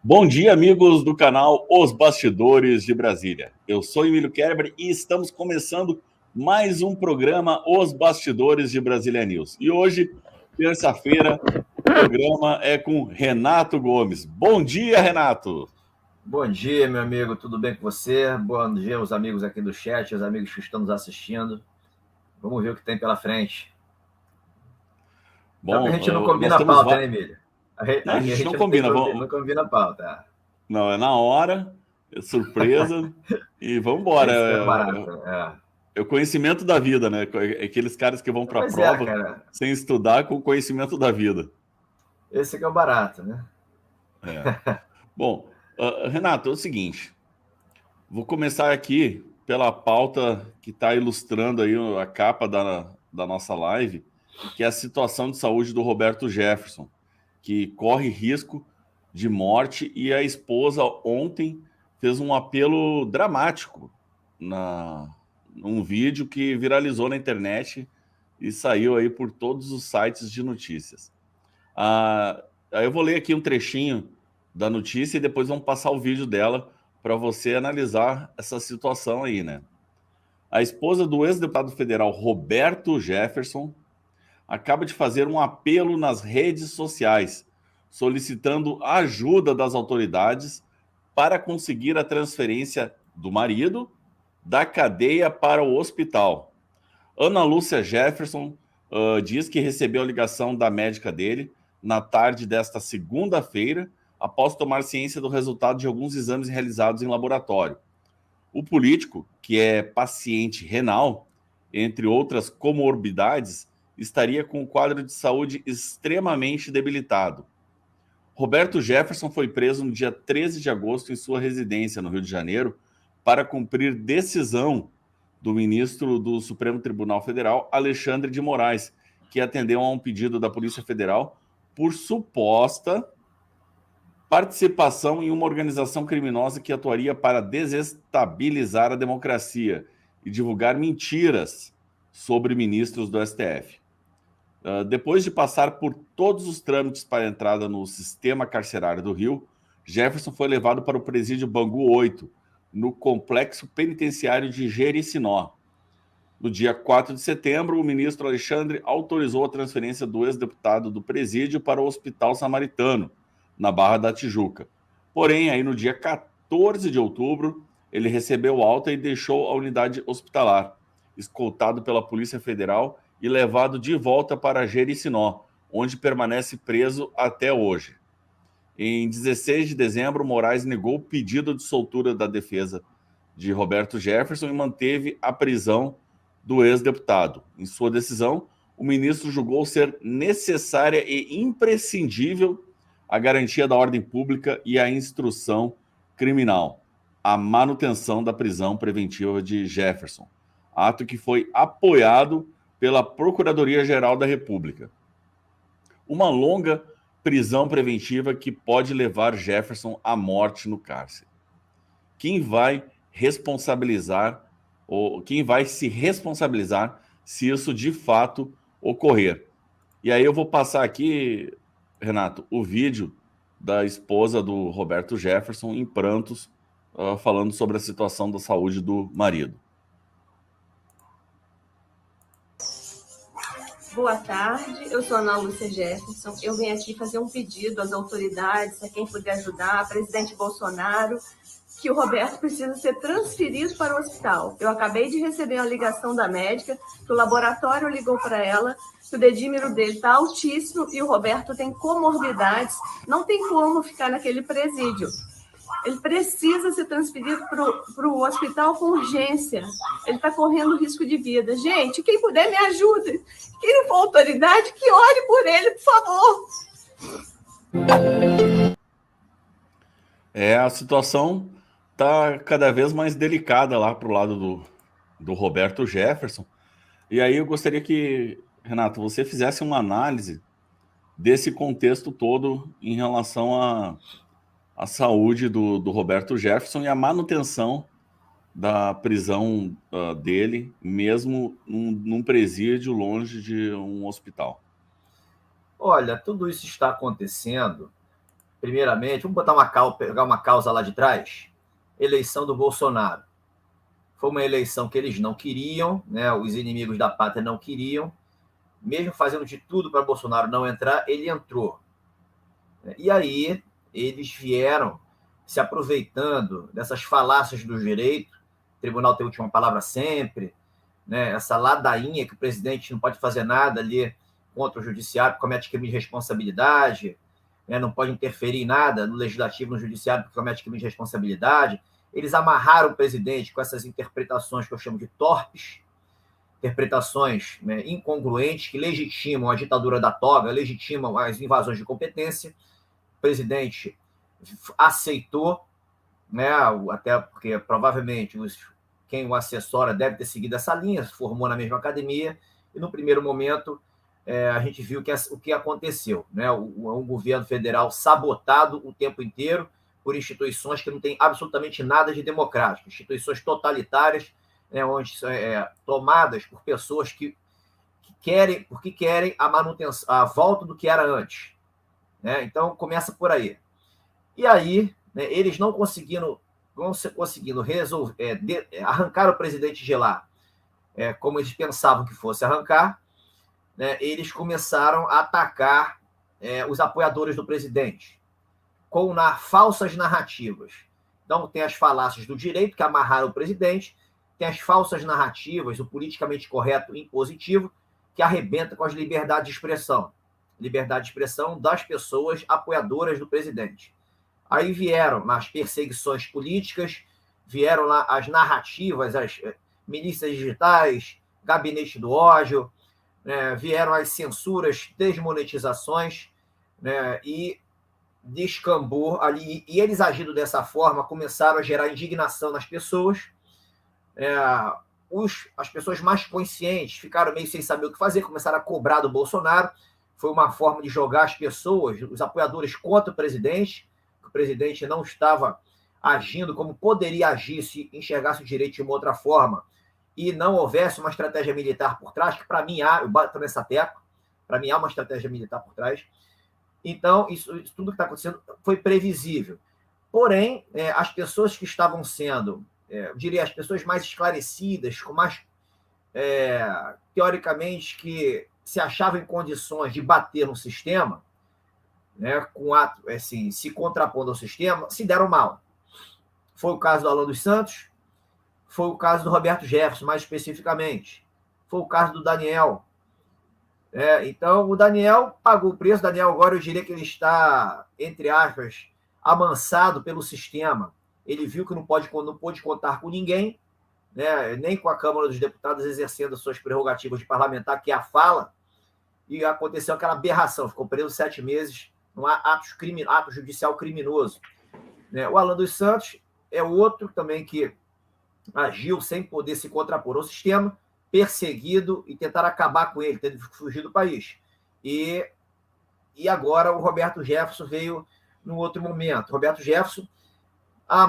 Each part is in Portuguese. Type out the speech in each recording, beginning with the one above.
Bom dia, amigos do canal Os Bastidores de Brasília. Eu sou Emílio Kerber e estamos começando mais um programa Os Bastidores de Brasília News. E hoje, terça-feira, o programa é com Renato Gomes. Bom dia, Renato! Bom dia, meu amigo, tudo bem com você? Bom dia aos amigos aqui do chat, aos amigos que estão nos assistindo. Vamos ver o que tem pela frente. Bom, a gente não combina a pauta, né, Emílio? Não, a gente não não combina. não combina a pauta. Não, é na hora, é surpresa e vamos embora. Esse que é barato. É o conhecimento da vida, né? Aqueles caras que vão para a prova cara. sem estudar com o conhecimento da vida. Esse que é o barato, né? Bom, Renato, é o seguinte. Vou começar aqui pela pauta que está ilustrando aí a capa da nossa live, que é a situação de saúde do Roberto Jefferson, que corre risco de morte, e a esposa ontem fez um apelo dramático num vídeo que viralizou na internet e saiu aí por todos os sites de notícias. Aí eu vou ler aqui um trechinho da notícia e depois vamos passar o vídeo dela para você analisar essa situação aí, né? A esposa do ex-deputado federal Roberto Jefferson acaba de fazer um apelo nas redes sociais, solicitando a ajuda das autoridades para conseguir a transferência do marido da cadeia para o hospital. Ana Lúcia Jefferson diz que recebeu a ligação da médica dele na tarde desta segunda-feira, após tomar ciência do resultado de alguns exames realizados em laboratório. O político, que é paciente renal, entre outras comorbidades, estaria com um quadro de saúde extremamente debilitado. Roberto Jefferson foi preso no dia 13 de agosto em sua residência no Rio de Janeiro para cumprir decisão do ministro do Supremo Tribunal Federal, Alexandre de Moraes, que atendeu a um pedido da Polícia Federal por suposta participação em uma organização criminosa que atuaria para desestabilizar a democracia e divulgar mentiras sobre ministros do STF. Depois de passar por todos os trâmites para a entrada no sistema carcerário do Rio, Jefferson foi levado para o presídio Bangu 8, no complexo penitenciário de Jericinó. No dia 4 de setembro, o ministro Alexandre autorizou a transferência do ex-deputado do presídio para o Hospital Samaritano, na Barra da Tijuca. Porém, aí no dia 14 de outubro, ele recebeu alta e deixou a unidade hospitalar, escoltado pela Polícia Federal e levado de volta para Jericinó, onde permanece preso até hoje. Em 16 de dezembro, Moraes negou o pedido de soltura da defesa de Roberto Jefferson e manteve a prisão do ex-deputado. Em sua decisão, o ministro julgou ser necessária e imprescindível a garantia da ordem pública e a instrução criminal, a manutenção da prisão preventiva de Jefferson, ato que foi apoiado pela Procuradoria-Geral da República. Uma longa prisão preventiva que pode levar Jefferson à morte no cárcere. Quem vai responsabilizar, ou quem vai se responsabilizar se isso de fato ocorrer? E aí eu vou passar aqui, Renato, o vídeo da esposa do Roberto Jefferson em prantos, falando sobre a situação da saúde do marido. Boa tarde, eu sou Ana Lúcia Jefferson. Eu venho aqui fazer um pedido às autoridades, a quem puder ajudar, presidente Bolsonaro, que o Roberto precisa ser transferido para o hospital. Eu acabei de receber a ligação da médica, que o laboratório ligou para ela, que o dedímero dele está altíssimo e o Roberto tem comorbidades, não tem como ficar naquele presídio. Ele precisa ser transferido para o hospital com urgência. Ele está correndo risco de vida. Gente, quem puder me ajude. Quem não for autoridade, que ore por ele, por favor. A situação está cada vez mais delicada lá para o lado do Roberto Jefferson. E aí eu gostaria que, Renato, você fizesse uma análise desse contexto todo em relação à saúde do Roberto Jefferson e a manutenção da prisão dele, mesmo num presídio longe de um hospital. Olha, tudo isso está acontecendo primeiramente, vamos pegar uma causa lá de trás, eleição do Bolsonaro. Foi uma eleição que eles não queriam, né? Os inimigos da pátria não queriam, mesmo fazendo de tudo para Bolsonaro não entrar, ele entrou. E aí eles vieram se aproveitando dessas falácias do direito, o tribunal tem a última palavra sempre, né? Essa ladainha que o presidente não pode fazer nada ali contra o judiciário, comete crime de responsabilidade, né? Não pode interferir em nada no legislativo, no judiciário, porque comete crime de responsabilidade. Eles amarraram o presidente com essas interpretações que eu chamo de torpes, interpretações, né, incongruentes, que legitimam a ditadura da toga, legitimam as invasões de competência. O presidente aceitou, né, até porque provavelmente quem o assessora deve ter seguido essa linha, se formou na mesma academia, e no primeiro momento a gente viu o que aconteceu, né? Um governo federal sabotado o tempo inteiro por instituições que não têm absolutamente nada de democrático, instituições totalitárias, né, onde tomadas por pessoas que querem a manutenção, a volta do que era antes, né? Então começa por aí. E aí, né, eles não conseguindo resolver, arrancar o presidente de lá, como eles pensavam que fosse arrancar, né, eles começaram a atacar os apoiadores do presidente com falsas narrativas. Então, tem as falácias do direito, que amarraram o presidente, tem as falsas narrativas, o politicamente correto e impositivo, que arrebenta com as liberdades de expressão. Liberdade de expressão das pessoas apoiadoras do presidente. Aí vieram as perseguições políticas, vieram lá as narrativas, as milícias digitais, gabinete do ódio, né, vieram as censuras, desmonetizações, né, e descambou ali. E eles, agindo dessa forma, começaram a gerar indignação nas pessoas. As pessoas mais conscientes ficaram meio sem saber o que fazer, começaram a cobrar do Bolsonaro. Foi uma forma de jogar as pessoas, os apoiadores, contra o presidente. O presidente não estava agindo como poderia agir se enxergasse o direito de uma outra forma e não houvesse uma estratégia militar por trás, que para mim eu bato nessa tecla, para mim há uma estratégia militar por trás. Então, isso tudo que está acontecendo foi previsível. Porém, as pessoas que estavam sendo, eu diria, as pessoas mais esclarecidas, com mais, teoricamente, que se achavam em condições de bater no sistema, né, com ato, assim, se contrapondo ao sistema, se deram mal. Foi o caso do Alan dos Santos, foi o caso do Roberto Jefferson, mais especificamente. Foi o caso do Daniel. Então, o Daniel pagou o preço. O Daniel agora, eu diria que ele está, entre aspas, amansado pelo sistema. Ele viu que não pôde contar com ninguém, né, nem com a Câmara dos Deputados exercendo as suas prerrogativas de parlamentar, que é a fala, e aconteceu aquela aberração. Ficou preso 7 meses num ato judicial criminoso. O Alan dos Santos é outro também que agiu sem poder se contrapor ao sistema, perseguido e tentar acabar com ele, tendo que fugir do país. E agora o Roberto Jefferson veio num outro momento. Roberto Jefferson,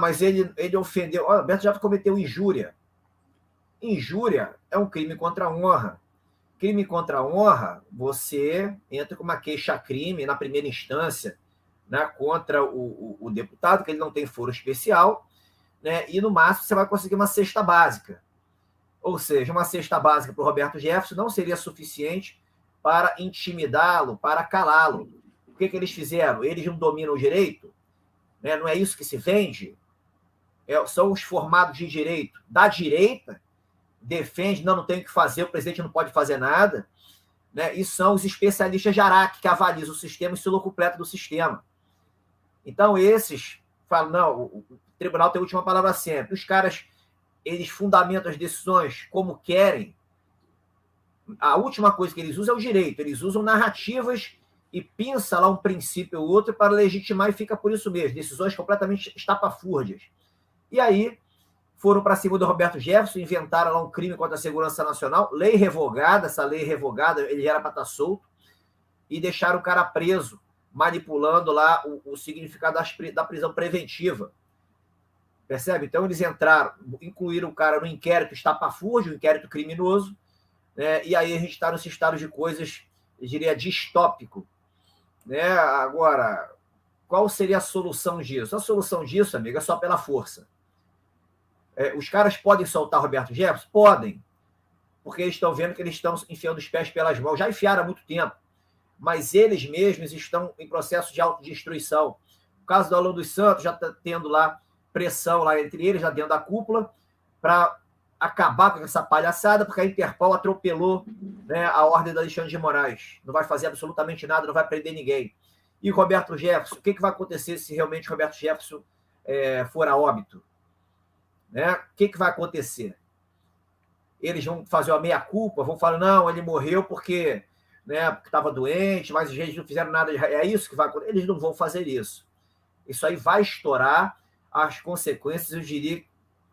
mas ele ofendeu. O Roberto Jefferson cometeu injúria. Injúria é um crime contra a honra. Crime contra a honra, você entra com uma queixa-crime na primeira instância, né, contra o deputado, que ele não tem foro especial, né, e no máximo você vai conseguir uma cesta básica. Ou seja, uma cesta básica para o Roberto Jefferson não seria suficiente para intimidá-lo, para calá-lo. O que eles fizeram? Eles não dominam o direito? Né? Não é isso que se vende? São os formados de direito da direita, defende, não tem o que fazer, o presidente não pode fazer nada, né? E são os especialistas de Araque, que avalizam o sistema e se completo do sistema. Então, esses falam, não, o tribunal tem a última palavra sempre. Os caras, eles fundamentam as decisões como querem. A última coisa que eles usam é o direito. Eles usam narrativas e pinça lá um princípio ou outro para legitimar e fica por isso mesmo. Decisões completamente estapafúrdias. E aí, foram para cima do Roberto Jefferson, inventaram lá um crime contra a segurança nacional, lei revogada, essa lei revogada, ele era para estar solto, e deixaram o cara preso, manipulando lá o significado da prisão preventiva. Percebe? Então, eles incluíram o cara no inquérito estapafúrdio, um inquérito criminoso, né? E aí a gente está nesse estado de coisas, eu diria, distópico. Né? Agora, qual seria a solução disso? A solução disso, amigo, é só pela força. Os caras podem soltar o Roberto Jefferson? Podem, porque eles estão vendo que eles estão enfiando os pés pelas mãos. Já enfiaram há muito tempo, mas eles mesmos estão em processo de autodestruição. O caso do Alan dos Santos já está tendo lá pressão lá entre eles, lá dentro da cúpula, para acabar com essa palhaçada, porque a Interpol atropelou, né, a ordem do Alexandre de Moraes. Não vai fazer absolutamente nada, não vai prender ninguém. E Roberto Jefferson, o que vai acontecer se realmente Roberto Jefferson for a óbito? Né? O que vai acontecer? Eles vão fazer uma meia-culpa, vão falar, não, ele morreu porque estava doente, mas eles não fizeram nada. É isso que vai acontecer? Eles não vão fazer isso. Isso aí vai estourar. As consequências, eu diria,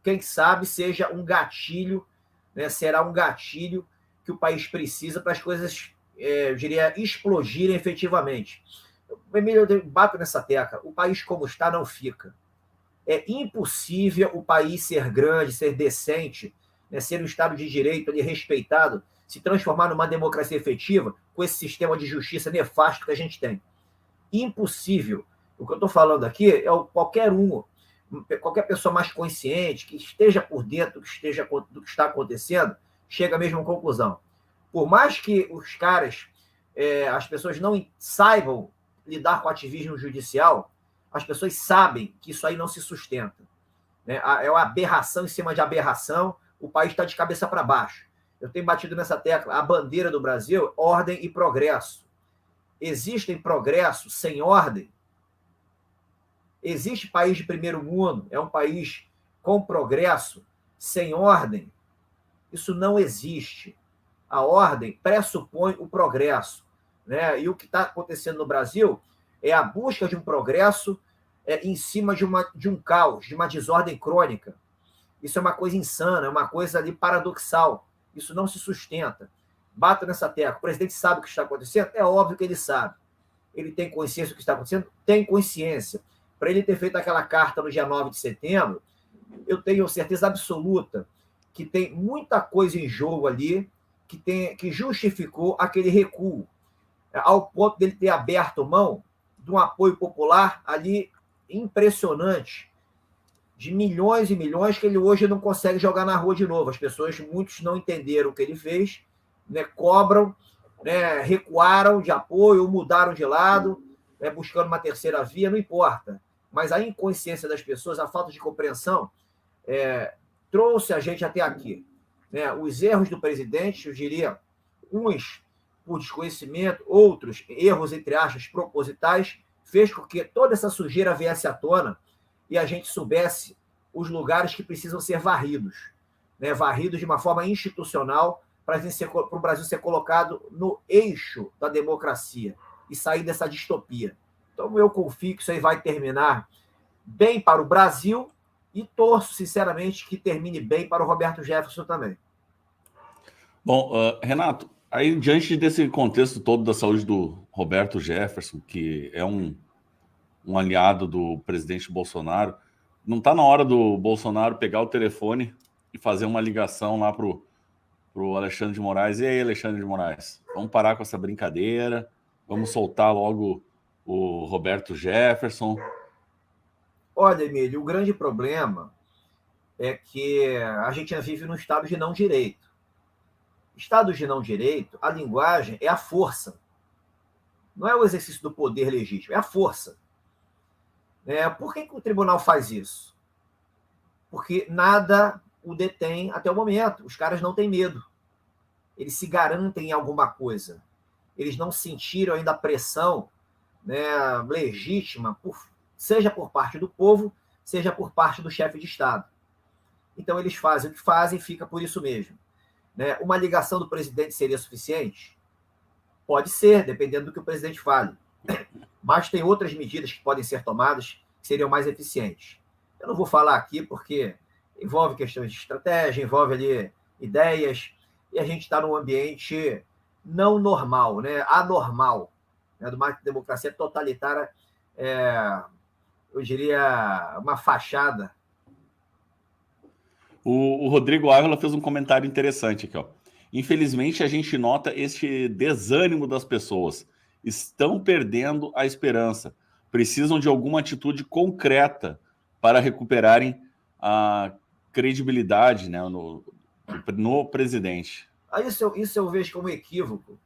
quem sabe seja um gatilho, né? Será um gatilho que o país precisa para as coisas, eu diria, explodirem efetivamente. Emílio, eu bato nessa tecla. O país como está não fica. É impossível o país ser grande, ser decente, né? Ser um Estado de Direito ali, respeitado, se transformar numa democracia efetiva com esse sistema de justiça nefasto que a gente tem. Impossível. O que eu estou falando aqui é qualquer pessoa mais consciente, que esteja por dentro do que está acontecendo, chega à mesma conclusão. Por mais que os caras, as pessoas não saibam lidar com ativismo judicial, as pessoas sabem que isso aí não se sustenta. Né? É uma aberração em cima de aberração, o país está de cabeça para baixo. Eu tenho batido nessa tecla, a bandeira do Brasil, ordem e progresso. Existe progresso sem ordem? Existe país de primeiro mundo, é um país com progresso, sem ordem? Isso não existe. A ordem pressupõe o progresso. Né? E o que está acontecendo no Brasil é a busca de um progresso em cima de um caos, de uma desordem crônica. Isso é uma coisa insana, é uma coisa ali paradoxal. Isso não se sustenta. Bato nessa tecla. O presidente sabe o que está acontecendo? É óbvio que ele sabe. Ele tem consciência do que está acontecendo? Tem consciência. Para ele ter feito aquela carta no dia 9 de setembro, eu tenho certeza absoluta que tem muita coisa em jogo ali que justificou aquele recuo, ao ponto dele ter aberto mão de um apoio popular ali impressionante, de milhões e milhões, que ele hoje não consegue jogar na rua de novo. As pessoas, muitos não entenderam o que ele fez, né, cobram, né, recuaram de apoio, mudaram de lado, né, buscando uma terceira via, não importa. Mas a inconsciência das pessoas, a falta de compreensão, trouxe a gente até aqui. Né? Os erros do presidente, eu diria, uns por desconhecimento, outros erros, entre aspas, propositais, fez com que toda essa sujeira viesse à tona e a gente soubesse os lugares que precisam ser varridos. Né? Varridos de uma forma institucional para o Brasil ser colocado no eixo da democracia e sair dessa distopia. Então, eu confio que isso aí vai terminar bem para o Brasil e torço, sinceramente, que termine bem para o Roberto Jefferson também. Bom, Renato, aí diante desse contexto todo da saúde do Roberto Jefferson, que é um aliado do presidente Bolsonaro, não está na hora do Bolsonaro pegar o telefone e fazer uma ligação lá para o Alexandre de Moraes? E aí, Alexandre de Moraes, vamos parar com essa brincadeira, vamos soltar logo o Roberto Jefferson? Olha, Emílio, o grande problema é que a gente vive num estado de não direito. Estado de não direito, a linguagem é a força. Não é o exercício do poder legítimo, é a força. Por que o tribunal faz isso? Porque nada o detém até o momento. Os caras não têm medo. Eles se garantem em alguma coisa. Eles não sentiram ainda a pressão, né, legítima, seja por parte do povo, seja por parte do chefe de Estado. Então, eles fazem o que fazem e fica por isso mesmo. Né? Uma ligação do presidente seria suficiente? Pode ser, dependendo do que o presidente fale. Mas tem outras medidas que podem ser tomadas que seriam mais eficientes. Eu não vou falar aqui porque envolve questões de estratégia, envolve ali ideias, e a gente está num ambiente não normal, né? Anormal, né? De uma democracia totalitária, eu diria, uma fachada. O Rodrigo Ávila fez um comentário interessante aqui, ó. Infelizmente, a gente nota este desânimo das pessoas. Estão perdendo a esperança. precisam de alguma atitude concreta para recuperarem a credibilidade, né, no presidente. Isso eu vejo como equívoco.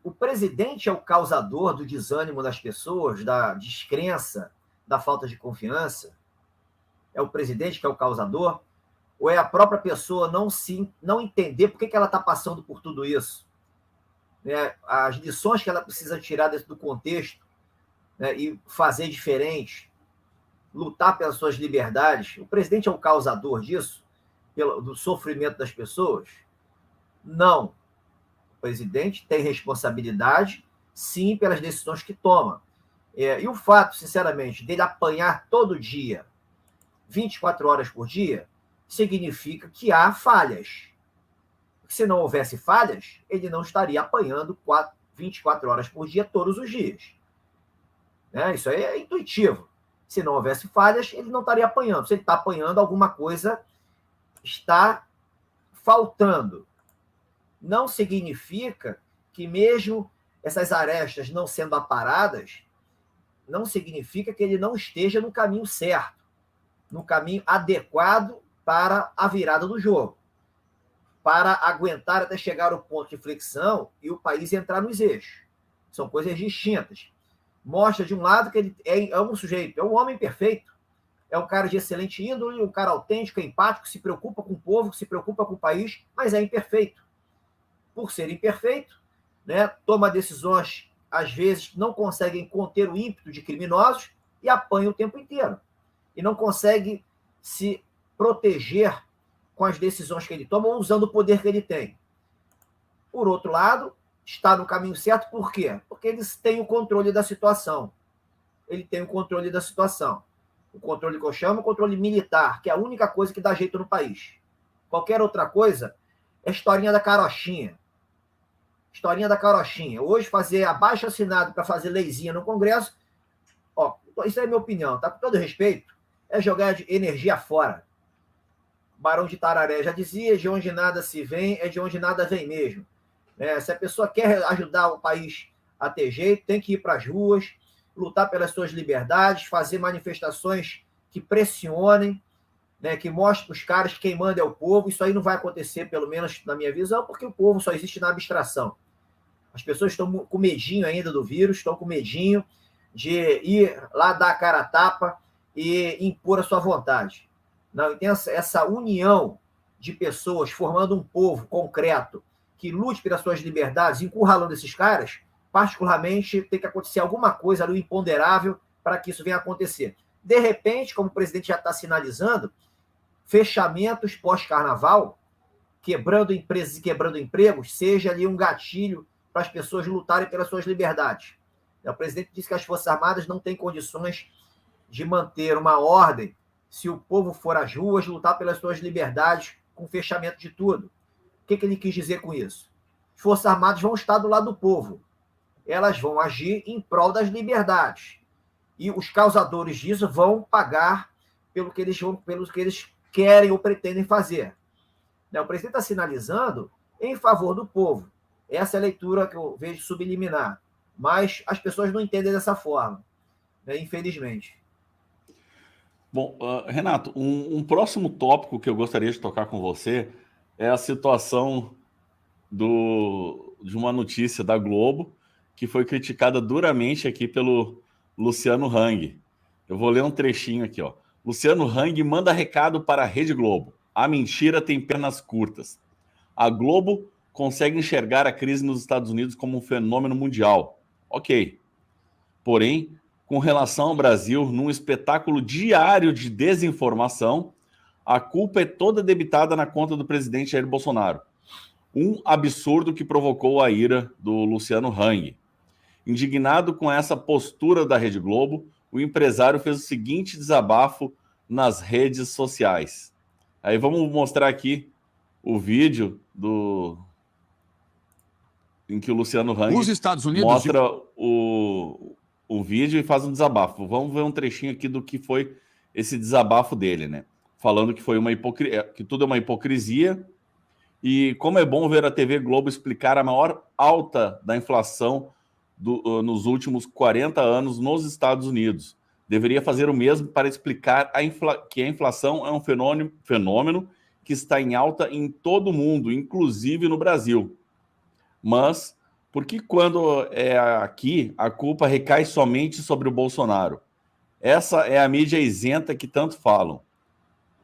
O presidente é o causador do desânimo das pessoas, da descrença, da falta de confiança? É o presidente que é o causador? Ou é a própria pessoa não entender por que ela está passando por tudo isso? As lições que ela precisa tirar dentro do contexto, né, e fazer diferente, lutar pelas suas liberdades. O presidente é o causador disso, do sofrimento das pessoas? Não. O presidente tem responsabilidade, sim, pelas decisões que toma. E o fato, sinceramente, dele apanhar todo dia, 24 horas por dia, significa que há falhas. Se não houvesse falhas, ele não estaria apanhando 24 horas por dia, todos os dias. Isso aí é intuitivo. Se não houvesse falhas, ele não estaria apanhando. Se ele está apanhando, alguma coisa está faltando. Não significa que mesmo essas arestas não sendo aparadas, não significa que ele não esteja no caminho certo, no caminho adequado para a virada do jogo, para aguentar até chegar ao ponto de flexão e o país entrar nos eixos. São coisas distintas. Mostra, de um lado, que ele é um sujeito, é um homem perfeito, é um cara de excelente índole, um cara autêntico, empático, se preocupa com o povo, se preocupa com o país, mas é imperfeito. Por ser imperfeito, né, toma decisões, às vezes, que não conseguem conter o ímpeto de criminosos e apanha o tempo inteiro. E não consegue se proteger com as decisões que ele toma, ou usando o poder que ele tem. Por outro lado, está no caminho certo, por quê? Porque eles têm o controle da situação. Ele tem o controle da situação. O controle que eu chamo, o controle militar, que é a única coisa que dá jeito no país. Qualquer outra coisa é historinha da carochinha. Historinha da carochinha. Hoje, fazer abaixo-assinado para fazer leizinha no Congresso, isso é a minha opinião, tá? Com todo respeito, é jogar de energia fora. Barão de Tararé já dizia, de onde nada se vem, é de onde nada vem mesmo. Se a pessoa quer ajudar o país a ter jeito, tem que ir para as ruas, lutar pelas suas liberdades, fazer manifestações que pressionem, né, que mostrem para os caras que quem manda é o povo. Isso aí não vai acontecer, pelo menos na minha visão, porque o povo só existe na abstração. As pessoas estão com medinho ainda do vírus, estão com medinho de ir lá dar a cara a tapa e impor a sua vontade. Não, tem essa união de pessoas formando um povo concreto que lute pelas suas liberdades, encurralando esses caras. Particularmente, tem que acontecer alguma coisa ali, imponderável, para que isso venha a acontecer. De repente, como o presidente já está sinalizando, fechamentos pós-carnaval, quebrando empresas e quebrando empregos, seja ali um gatilho para as pessoas lutarem pelas suas liberdades. O presidente disse que as Forças Armadas não têm condições de manter uma ordem se o povo for às ruas lutar pelas suas liberdades com fechamento de tudo. O que ele quis dizer com isso? As Forças Armadas vão estar do lado do povo. Elas vão agir em prol das liberdades. E os causadores disso vão pagar pelo que eles querem ou pretendem fazer. O presidente está sinalizando em favor do povo. Essa é a leitura que eu vejo subliminar. Mas as pessoas não entendem dessa forma, né, infelizmente. Bom, Renato, um próximo tópico que eu gostaria de tocar com você é a situação de uma notícia da Globo que foi criticada duramente aqui pelo Luciano Hang. Eu vou ler um trechinho aqui, ó. Luciano Hang manda recado para a Rede Globo. A mentira tem pernas curtas. A Globo consegue enxergar a crise nos Estados Unidos como um fenômeno mundial. Ok. Porém, com relação ao Brasil, num espetáculo diário de desinformação, a culpa é toda debitada na conta do presidente Jair Bolsonaro. Um absurdo que provocou a ira do Luciano Hang. Indignado com essa postura da Rede Globo, o empresário fez o seguinte desabafo nas redes sociais. Aí vamos mostrar aqui o vídeo em que o Luciano Hang mostra o vídeo e faz um desabafo. Vamos ver um trechinho aqui do que foi esse desabafo dele, né? Falando que foi que tudo é uma hipocrisia e como é bom ver a TV Globo explicar a maior alta da inflação nos últimos 40 anos nos Estados Unidos. Deveria fazer o mesmo para explicar que a inflação é um fenômeno que está em alta em todo o mundo, inclusive no Brasil. Mas por que quando é aqui, a culpa recai somente sobre o Bolsonaro? Essa é a mídia isenta que tanto falam.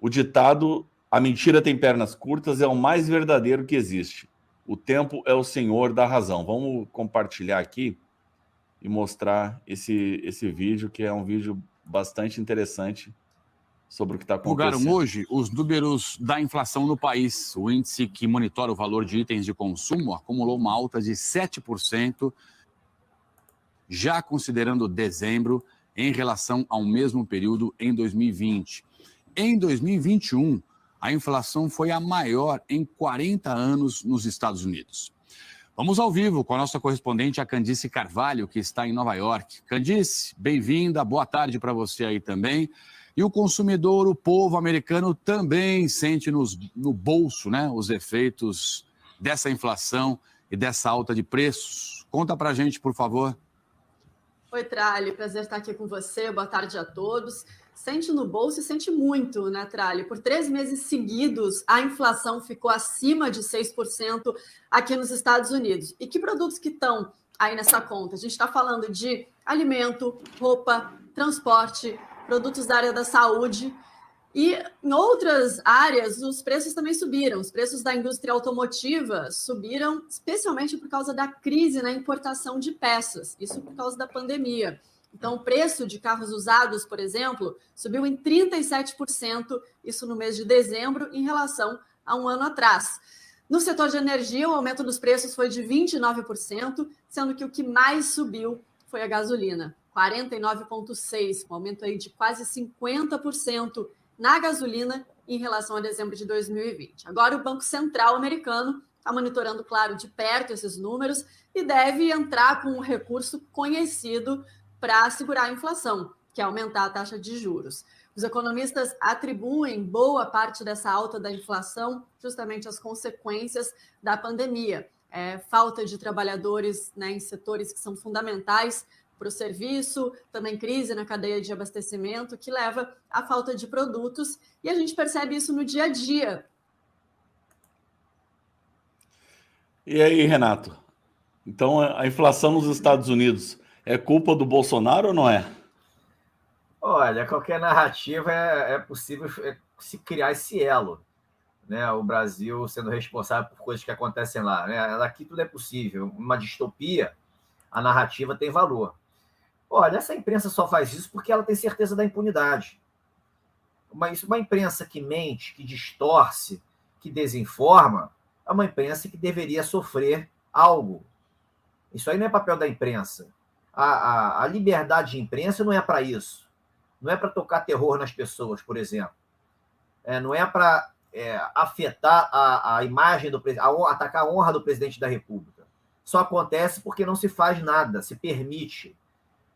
O ditado "a mentira tem pernas curtas" é o mais verdadeiro que existe. O tempo é o senhor da razão. Vamos compartilhar aqui e mostrar esse vídeo, que é um vídeo bastante interessante sobre o que está acontecendo. Divulgaram hoje os números da inflação no país. O índice que monitora o valor de itens de consumo acumulou uma alta de 7%, já considerando dezembro, em relação ao mesmo período em 2020. Em 2021, a inflação foi a maior em 40 anos nos Estados Unidos. Vamos ao vivo com a nossa correspondente, a Candice Carvalho, que está em Nova York. Candice, bem-vinda, boa tarde para você aí também. E o consumidor, o povo americano, também sente no bolso, né, os efeitos dessa inflação e dessa alta de preços. Conta para a gente, por favor. Oi, Trali, prazer estar aqui com você, boa tarde a todos. Sente no bolso e sente muito, né, Trali? Por 3 meses seguidos, a inflação ficou acima de 6% aqui nos Estados Unidos. E que produtos que estão aí nessa conta? A gente está falando de alimento, roupa, transporte, produtos da área da saúde. E em outras áreas, os preços também subiram. Os preços da indústria automotiva subiram, especialmente por causa da crise na importação de peças. Isso por causa da pandemia. Então, o preço de carros usados, por exemplo, subiu em 37%, isso no mês de dezembro, em relação a um ano atrás. No setor de energia, o aumento dos preços foi de 29%, sendo que o que mais subiu foi a gasolina, 49,6%, um aumento aí de quase 50% na gasolina em relação a dezembro de 2020. Agora, o Banco Central americano está monitorando, claro, de perto esses números e deve entrar com um recurso conhecido para segurar a inflação, que é aumentar a taxa de juros. Os economistas atribuem boa parte dessa alta da inflação justamente às consequências da pandemia. Falta de trabalhadores, né, em setores que são fundamentais para o serviço, também crise na cadeia de abastecimento, que leva à falta de produtos, e a gente percebe isso no dia a dia. E aí, Renato? Então, a inflação nos Estados Unidos é culpa do Bolsonaro ou não é? Olha, qualquer narrativa é possível se criar esse elo, né? O Brasil sendo responsável por coisas que acontecem lá, né? Aqui tudo é possível. Uma distopia, a narrativa tem valor. Olha, essa imprensa só faz isso porque ela tem certeza da impunidade. Uma imprensa que mente, que distorce, que desinforma, é uma imprensa que deveria sofrer algo. Isso aí não é papel da imprensa. A liberdade de imprensa não é para isso. Não é para tocar terror nas pessoas, por exemplo. Não é para afetar a imagem do presidente, atacar a honra do presidente da República. Só acontece porque não se faz nada, se permite.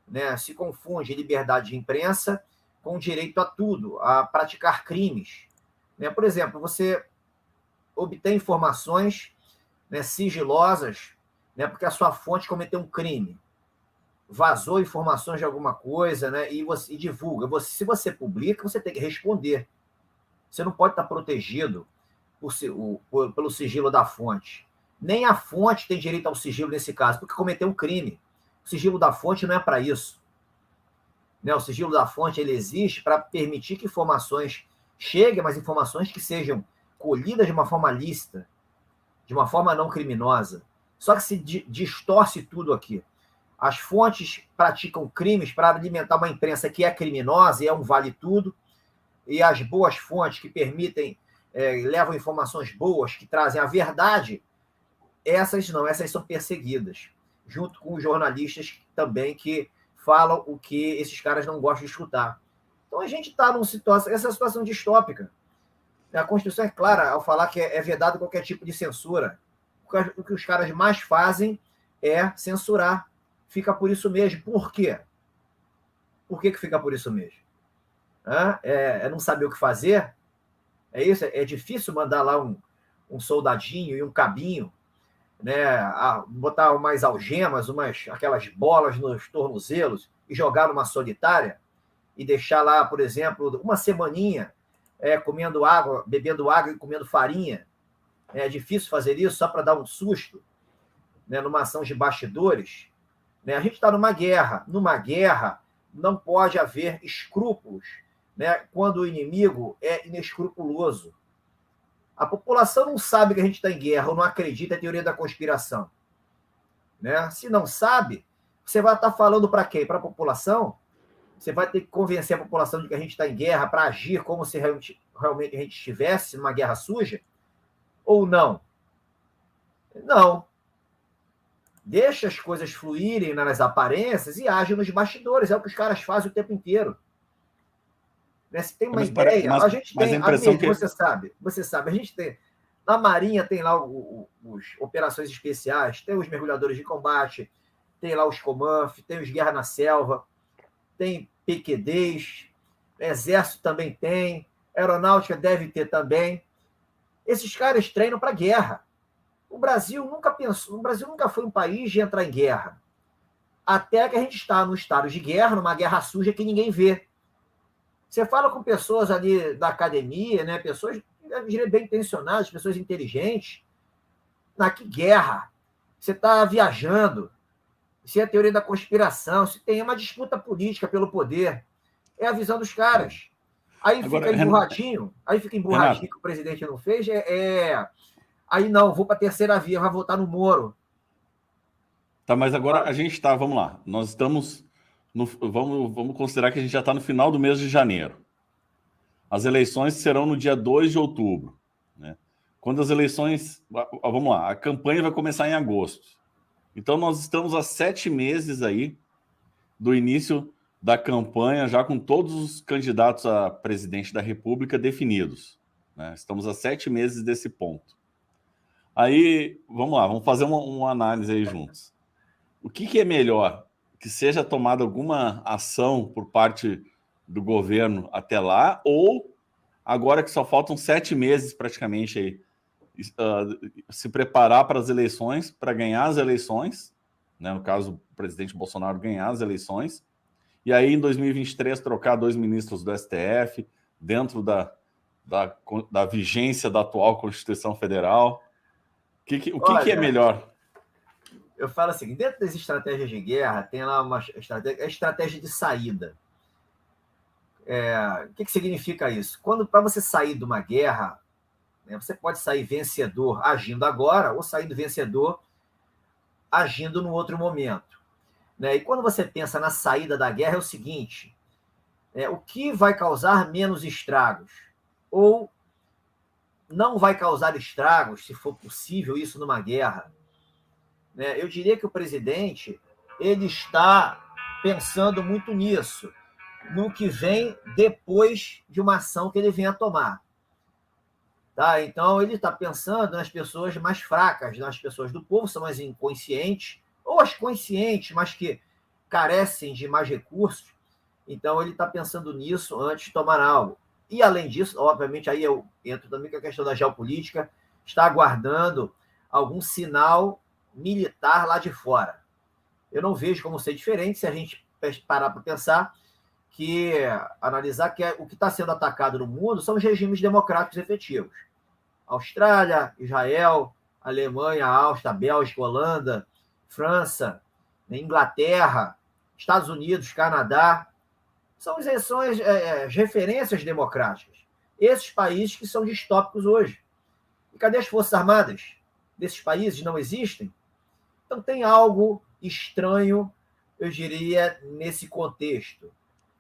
Né, se confunde liberdade de imprensa com direito a tudo, a praticar crimes. Né? Por exemplo, você obtém informações, né, sigilosas, né, porque a sua fonte cometeu um crime, vazou informações de alguma coisa, né, e divulga. Se você publica, você tem que responder. Você não pode estar protegido pelo sigilo da fonte. Nem a fonte tem direito ao sigilo nesse caso, porque cometeu um crime. O sigilo da fonte não é para isso. Né? O sigilo da fonte ele existe para permitir que informações cheguem, mas informações que sejam colhidas de uma forma lícita, de uma forma não criminosa. Só que se distorce tudo aqui. As fontes praticam crimes para alimentar uma imprensa que é criminosa e é um vale-tudo, e as boas fontes que permitem, levam informações boas, que trazem a verdade, essas não, essas são perseguidas, junto com os jornalistas também que falam o que esses caras não gostam de escutar. Então a gente está essa situação distópica. A Constituição é clara ao falar que é vedado qualquer tipo de censura. O que os caras mais fazem é censurar. Fica por isso mesmo. Por quê? Por que fica por isso mesmo? É não saber o que fazer? É isso? É difícil mandar lá um soldadinho e um cabinho né, botar umas algemas, aquelas bolas nos tornozelos e jogar numa solitária e deixar lá, por exemplo, uma semaninha comendo água, bebendo água e comendo farinha. É difícil fazer isso só para dar um susto, né, numa ação de bastidores. Né? A gente está numa guerra. Numa guerra não pode haver escrúpulos, né, quando o inimigo é inescrupuloso. A população não sabe que a gente está em guerra ou não acredita em teoria da conspiração. Né? Se não sabe, você vai estar falando para quem? Para a população? Você vai ter que convencer a população de que a gente está em guerra para agir como se realmente a gente estivesse numa guerra suja? Ou não? Não. Deixa as coisas fluírem nas aparências e age nos bastidores. É o que os caras fazem o tempo inteiro. Né? Se tem uma ideia, a gente tem, a impressão que... você sabe, a gente tem, na Marinha tem lá os operações especiais, tem os mergulhadores de combate, tem lá os Comanf, tem os Guerra na Selva, tem PQDs, Exército também tem, Aeronáutica deve ter também. Esses caras treinam para guerra. O Brasil nunca foi um país de entrar em guerra. Até que a gente está no estado de guerra, numa guerra suja que ninguém vê. Você fala com pessoas ali da academia, né? Pessoas, eu diria, bem intencionadas, pessoas inteligentes. Na que guerra? Você está viajando. Se é a teoria da conspiração, se tem uma disputa política pelo poder. É a visão dos caras. Aí fica emburradinho, Renato, que o presidente não fez. Aí não, vou para a terceira via, vai votar no Moro. Tá, mas agora a gente está, vamos lá, nós estamos... Vamos considerar que a gente já está no final do mês de janeiro. As eleições serão no dia 2 de outubro. Né? Quando as eleições... Vamos lá, a campanha vai começar em agosto. Então, nós estamos há 7 meses aí do início da campanha, já com todos os candidatos a presidente da República definidos. Né? Estamos há 7 meses desse ponto. Aí, vamos lá, vamos fazer uma análise aí juntos. O que é melhor? Que seja tomada alguma ação por parte do governo até lá, ou agora que só faltam 7 meses praticamente aí, se preparar para as eleições, para ganhar as eleições, né, no caso o presidente Bolsonaro ganhar as eleições, e aí em 2023 trocar 2 ministros do STF dentro da vigência da atual Constituição Federal. O que é melhor? Eu falo assim, dentro das estratégias de guerra, tem lá uma estratégia de saída. O que significa isso? Para você sair de uma guerra, né, você pode sair vencedor agindo agora, ou saindo vencedor agindo num outro momento. Né? E quando você pensa na saída da guerra, é o seguinte, o que vai causar menos estragos? Ou não vai causar estragos, se for possível isso numa guerra? Eu diria que o presidente ele está pensando muito nisso, no que vem depois de uma ação que ele venha a tomar. Tá? Então, ele está pensando nas pessoas mais fracas, nas pessoas do povo, são as inconscientes, ou as conscientes, mas que carecem de mais recursos. Então, ele está pensando nisso antes de tomar algo. E, além disso, obviamente, aí eu entro também com a questão da geopolítica, está aguardando algum sinal militar lá de fora. Eu não vejo como ser diferente se a gente parar para pensar analisar que o que está sendo atacado no mundo são os regimes democráticos efetivos. Austrália, Israel, Alemanha, Áustria, Bélgica, Holanda, França, Inglaterra, Estados Unidos, Canadá, são as referências democráticas. Esses países que são distópicos hoje. E cadê as Forças Armadas desses países? Não existem? Então, tem algo estranho, eu diria, nesse contexto.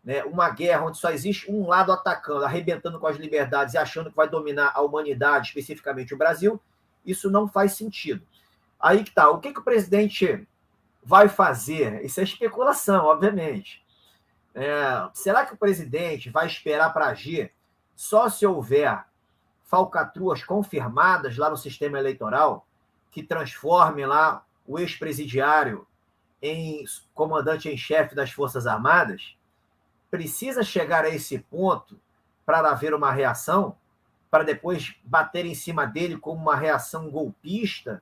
Né? Uma guerra onde só existe um lado atacando, arrebentando com as liberdades e achando que vai dominar a humanidade, especificamente o Brasil, isso não faz sentido. Aí que tá. O que o presidente vai fazer? Isso é especulação, obviamente. Será que o presidente vai esperar para agir só se houver falcatruas confirmadas lá no sistema eleitoral que transformem lá o ex-presidiário em comandante em chefe das Forças Armadas? Precisa chegar a esse ponto para haver uma reação, para depois bater em cima dele como uma reação golpista?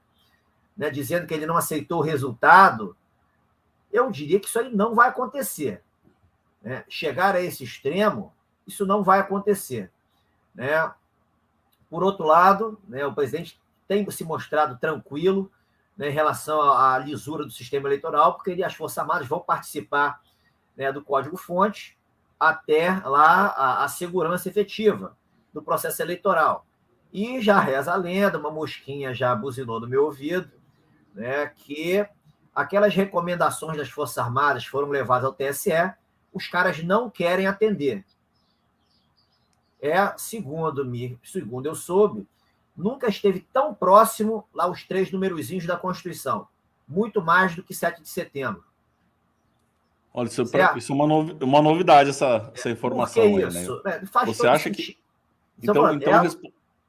né, dizendo que ele não aceitou o resultado, eu diria que isso aí não vai acontecer. Né? Chegar a esse extremo, isso não vai acontecer. Né? Por outro lado, né, o presidente tem se mostrado tranquilo, né, em relação à lisura do sistema eleitoral, porque as Forças Armadas vão participar, né, do código-fonte até lá a segurança efetiva do processo eleitoral. E já reza a lenda, uma mosquinha já buzinou no meu ouvido, né, que aquelas recomendações das Forças Armadas foram levadas ao TSE, os caras não querem atender. Segundo eu soube, nunca esteve tão próximo lá os 3 numerozinhos da Constituição. Muito mais do que 7 de setembro. Olha, isso é uma novidade, essa informação. Por que aí, isso? né? Faz você todo acha sentido. que... Então,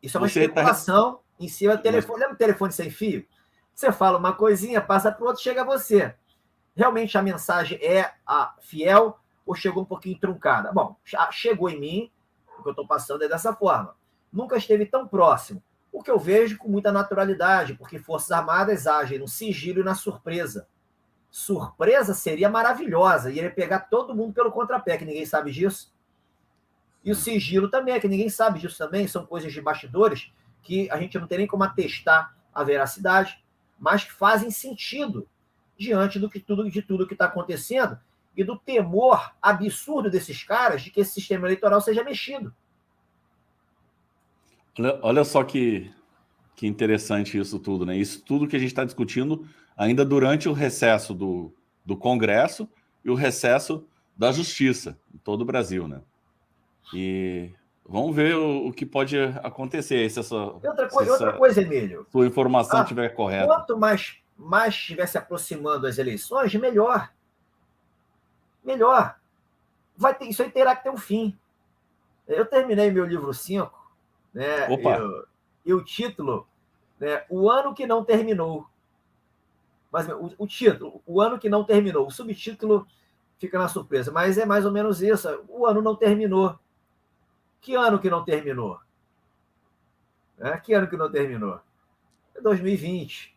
isso é uma especulação em cima do telefone. Lembra o telefone sem fio? Você fala uma coisinha, passa para o outro, chega a você. Realmente a mensagem é fiel ou chegou um pouquinho truncada? Bom, chegou em mim, o que eu estou passando é dessa forma. Nunca esteve tão próximo. O que eu vejo com muita naturalidade, porque Forças Armadas agem no sigilo e na surpresa. Surpresa seria maravilhosa, iria pegar todo mundo pelo contrapé, que ninguém sabe disso. E o sigilo também, que ninguém sabe disso também, são coisas de bastidores que a gente não tem nem como atestar a veracidade, mas que fazem sentido diante de tudo que está acontecendo e do temor absurdo desses caras de que esse sistema eleitoral seja mexido. Olha só que interessante isso tudo, né? Isso tudo que a gente está discutindo ainda durante o recesso do Congresso e o recesso da Justiça em todo o Brasil, né? E vamos ver o que pode acontecer se outra coisa, Emílio. Sua informação estiver correta. Quanto mais estiver se aproximando as eleições, melhor. Melhor. Isso aí terá que ter um fim. Eu terminei meu livro 5, né? E o título, né? O ano que não terminou. Mas o título, o ano que não terminou. O subtítulo fica na surpresa, mas é mais ou menos isso. O ano não terminou. Que ano que não terminou? Que ano que não terminou? É 2020.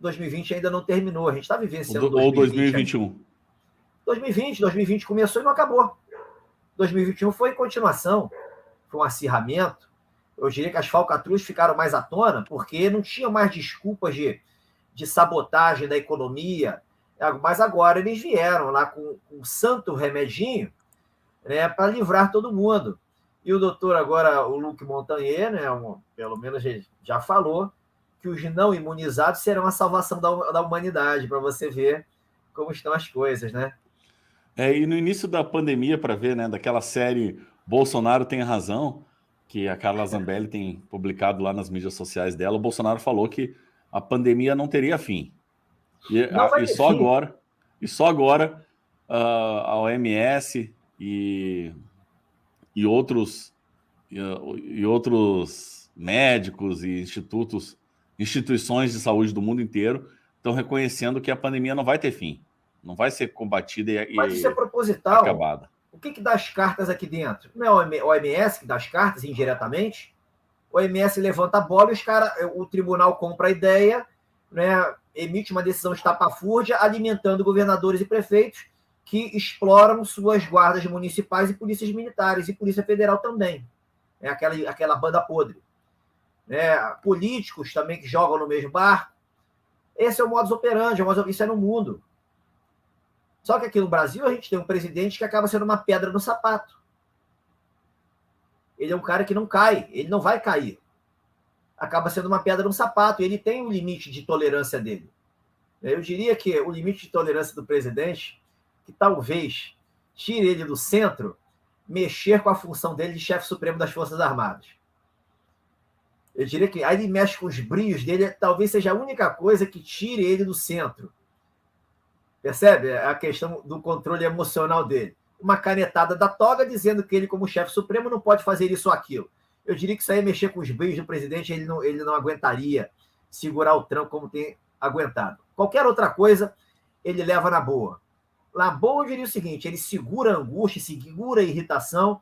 2020 ainda não terminou. A gente está vivenciando 2021. 2020 começou e não acabou. 2021 foi continuação, foi um acirramento. Eu diria que as falcatruas ficaram mais à tona, porque não tinha mais desculpas de sabotagem da economia, mas agora eles vieram lá com um santo remedinho, né, para livrar todo mundo. E o doutor agora, o Luc Montagnier, né, pelo menos já falou, que os não imunizados serão a salvação da humanidade, para você ver como estão as coisas, né? E no início da pandemia, para ver, né, daquela série Bolsonaro Tem Razão, que a Carla Zambelli tem publicado lá nas mídias sociais dela, o Bolsonaro falou que a pandemia não teria fim. E só agora a OMS e outros médicos e instituições de saúde do mundo inteiro estão reconhecendo que a pandemia não vai ter fim. Não vai ser combatida Mas isso é proposital. Acabada. O que dá as cartas aqui dentro? Não é o OMS que dá as cartas indiretamente? O OMS levanta a bola e o tribunal compra a ideia, né, emite uma decisão estapafúrdia, alimentando governadores e prefeitos que exploram suas guardas municipais e polícias militares, e Polícia Federal também. É aquela banda podre. Políticos também que jogam no mesmo barco. Esse é o modus operandi, isso é no mundo. Só que aqui no Brasil a gente tem um presidente que acaba sendo uma pedra no sapato. Ele é um cara que não cai, ele não vai cair. Acaba sendo uma pedra no sapato, ele tem um limite de tolerância dele. Eu diria que o limite de tolerância do presidente, que talvez tire ele do centro, mexer com a função dele de chefe supremo das Forças Armadas. Eu diria que aí ele mexe com os brios dele, talvez seja a única coisa que tire ele do centro. Percebe? A questão do controle emocional dele. Uma canetada da toga dizendo que ele, como chefe supremo, não pode fazer isso ou aquilo. Eu diria que isso aí é mexer com os brios do presidente, ele não aguentaria segurar o tranco como tem aguentado. Qualquer outra coisa, ele leva na boa. Na boa, eu diria o seguinte, ele segura a angústia, segura a irritação,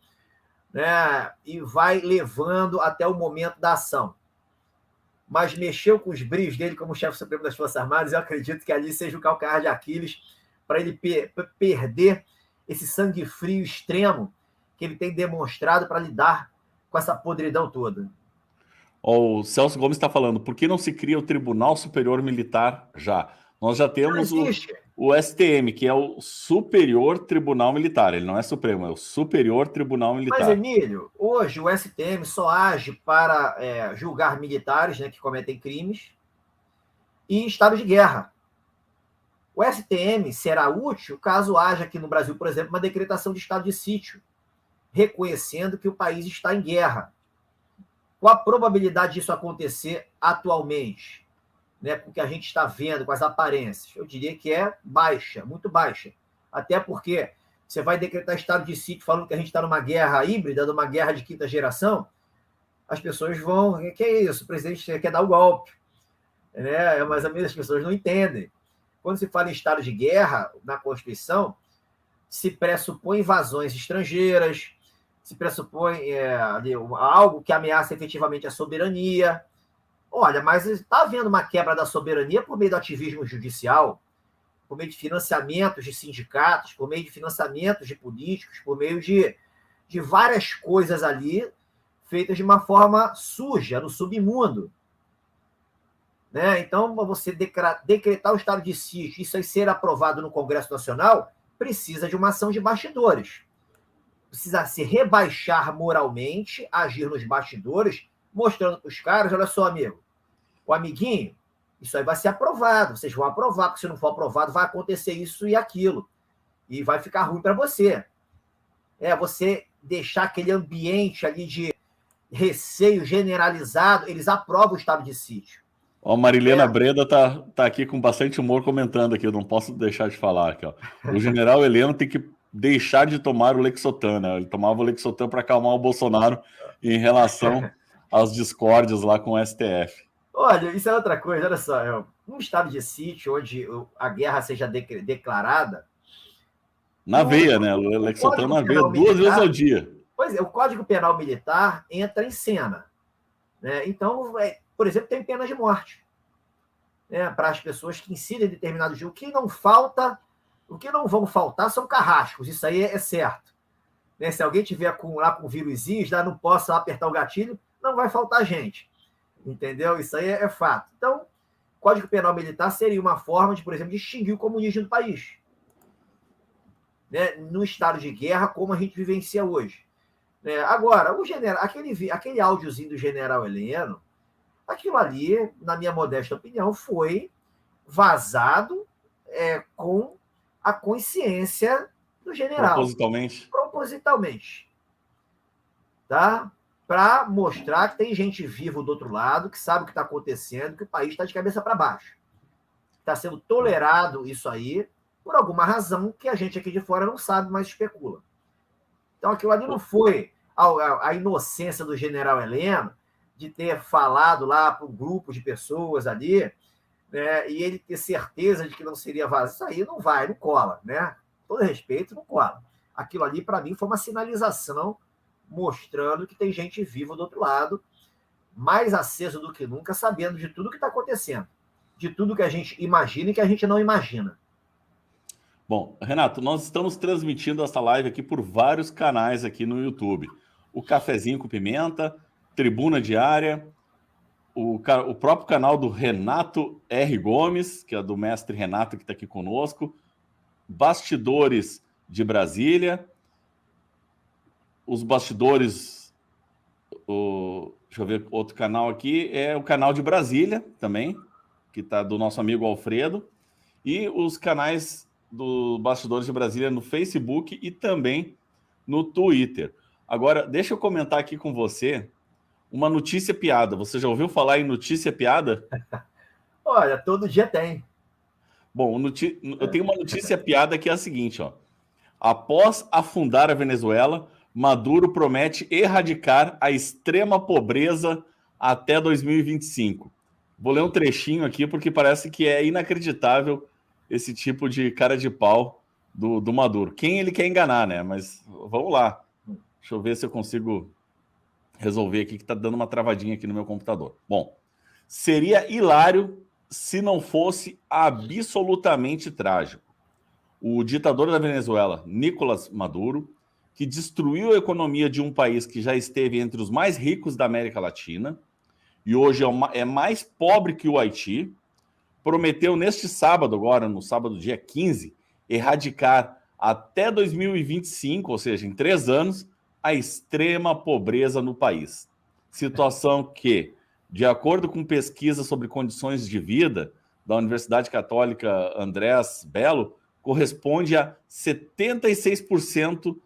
né, e vai levando até o momento da ação. mas mexeu com os brilhos dele como chefe supremo das Forças Armadas. Eu acredito que ali seja o calcanhar de Aquiles para ele perder esse sangue frio extremo que ele tem demonstrado para lidar com essa podridão toda. O Celso Gomes está falando, por que não se cria o Tribunal Superior Militar já? Nós já temos o STM, que é o Superior Tribunal Militar. Ele não é Supremo, é o Superior Tribunal Militar. Mas, Emílio, hoje o STM só age para julgar militares, né, que cometem crimes e em estado de guerra. O STM será útil caso haja aqui no Brasil, por exemplo, uma decretação de estado de sítio, reconhecendo que o país está em guerra. Qual a probabilidade disso acontecer atualmente? Né, com o que a gente está vendo, com as aparências? Eu diria que é baixa, muito baixa. Até porque você vai decretar estado de sítio falando que a gente está numa guerra híbrida, numa guerra de quinta geração, as pessoas vão... Que é isso? O presidente quer dar o golpe. Né? Mas as pessoas não entendem. Quando se fala em estado de guerra, na Constituição, se pressupõe invasões estrangeiras, se pressupõe algo que ameaça efetivamente a soberania. Olha, mas está havendo uma quebra da soberania por meio do ativismo judicial, por meio de financiamentos de sindicatos, por meio de financiamentos de políticos, por meio de várias coisas ali feitas de uma forma suja, no submundo. Né? Então, você decretar o estado de sítio, isso aí ser aprovado no Congresso Nacional, precisa de uma ação de bastidores. Precisa se rebaixar moralmente, agir nos bastidores, mostrando para os caras, olha só, amigo, o amiguinho, isso aí vai ser aprovado, vocês vão aprovar, porque se não for aprovado, vai acontecer isso e aquilo. E vai ficar ruim para você. Você deixar aquele ambiente ali de receio generalizado, eles aprovam o estado de sítio. A Marilena Breda tá aqui com bastante humor comentando aqui, eu não posso deixar de falar aqui, ó. O general Heleno tem que deixar de tomar o Lexotan, né? Ele tomava o Lexotan para acalmar o Bolsonaro em relação às discórdias lá com o STF. Olha, isso é outra coisa, olha só, um estado de sítio onde a guerra seja declarada... Na veia, né? O Lexotan na veia, 2 vezes ao dia. Pois é, o Código Penal Militar entra em cena. Né? Então, por exemplo, tem pena de morte. Né? Para as pessoas que incidem determinado jogo. O que não vão faltar são carrascos, isso aí é certo. Né? Se alguém tiver lá com vírusinhos, não possa apertar o gatilho, não vai faltar gente. Entendeu? Isso aí é fato. Então, o Código Penal Militar seria uma forma de, por exemplo, de extinguir o comunismo do país. Né? No estado de guerra, como a gente vivencia hoje. Né? Agora, o general, aquele áudiozinho do general Heleno, aquilo ali, na minha modesta opinião, foi vazado com a consciência do general. Propositalmente. Tá? Para mostrar que tem gente viva do outro lado, que sabe o que está acontecendo, que o país está de cabeça para baixo. Está sendo tolerado isso aí por alguma razão que a gente aqui de fora não sabe, mas especula. Então, aquilo ali não foi a inocência do general Heleno de ter falado lá para um grupo de pessoas ali, né, e ele ter certeza de que não seria vazio. Isso aí não cola, né? Todo respeito, não cola. Aquilo ali, para mim, foi uma sinalização mostrando que tem gente viva do outro lado, mais aceso do que nunca, sabendo de tudo que está acontecendo, de tudo que a gente imagina e que a gente não imagina. Bom, Renato, nós estamos transmitindo essa live aqui por vários canais aqui no YouTube. O Cafezinho com Pimenta, Tribuna Diária, o próprio canal do Renato R. Gomes, que é do mestre Renato, que está aqui conosco, Bastidores de Brasília, os bastidores, deixa eu ver, outro canal aqui, é o canal de Brasília também, que está do nosso amigo Alfredo, e os canais do Bastidores de Brasília no Facebook e também no Twitter. Agora, deixa eu comentar aqui com você uma notícia piada. Você já ouviu falar em notícia piada? Olha, todo dia tem. Bom, eu tenho uma notícia piada que é a seguinte, ó. Após afundar a Venezuela, Maduro promete erradicar a extrema pobreza até 2025. Vou ler um trechinho aqui porque parece que é inacreditável esse tipo de cara de pau do Maduro. Quem ele quer enganar, né? Mas vamos lá. Deixa eu ver se eu consigo resolver aqui, que está dando uma travadinha aqui no meu computador. Bom, Seria hilário se não fosse absolutamente trágico. O ditador da Venezuela, Nicolás Maduro, que destruiu a economia de um país que já esteve entre os mais ricos da América Latina e hoje é mais pobre que o Haiti, prometeu neste sábado, agora no sábado dia 15, erradicar até 2025, ou seja, em 3 anos, a extrema pobreza no país. Situação que, de acordo com pesquisa sobre condições de vida da Universidade Católica Andrés Bello, corresponde a 76%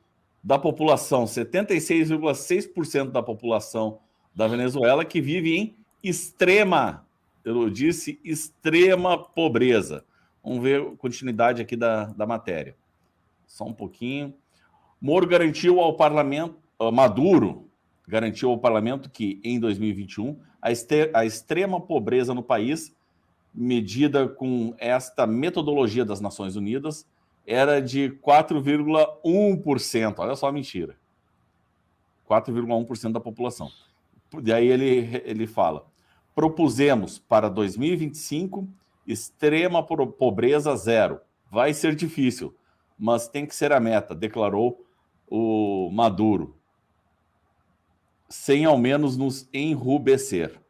da população, 76,6% da população da Venezuela que vive em extrema, eu disse, extrema pobreza. Vamos ver a continuidade aqui da matéria. Só um pouquinho. Maduro garantiu ao parlamento que, em 2021, a extrema pobreza no país, medida com esta metodologia das Nações Unidas, era de 4,1%. Olha só a mentira. 4,1% da população. E aí ele fala: propusemos para 2025 extrema pobreza zero. Vai ser difícil, mas tem que ser a meta, declarou o Maduro, sem ao menos nos enrubescer.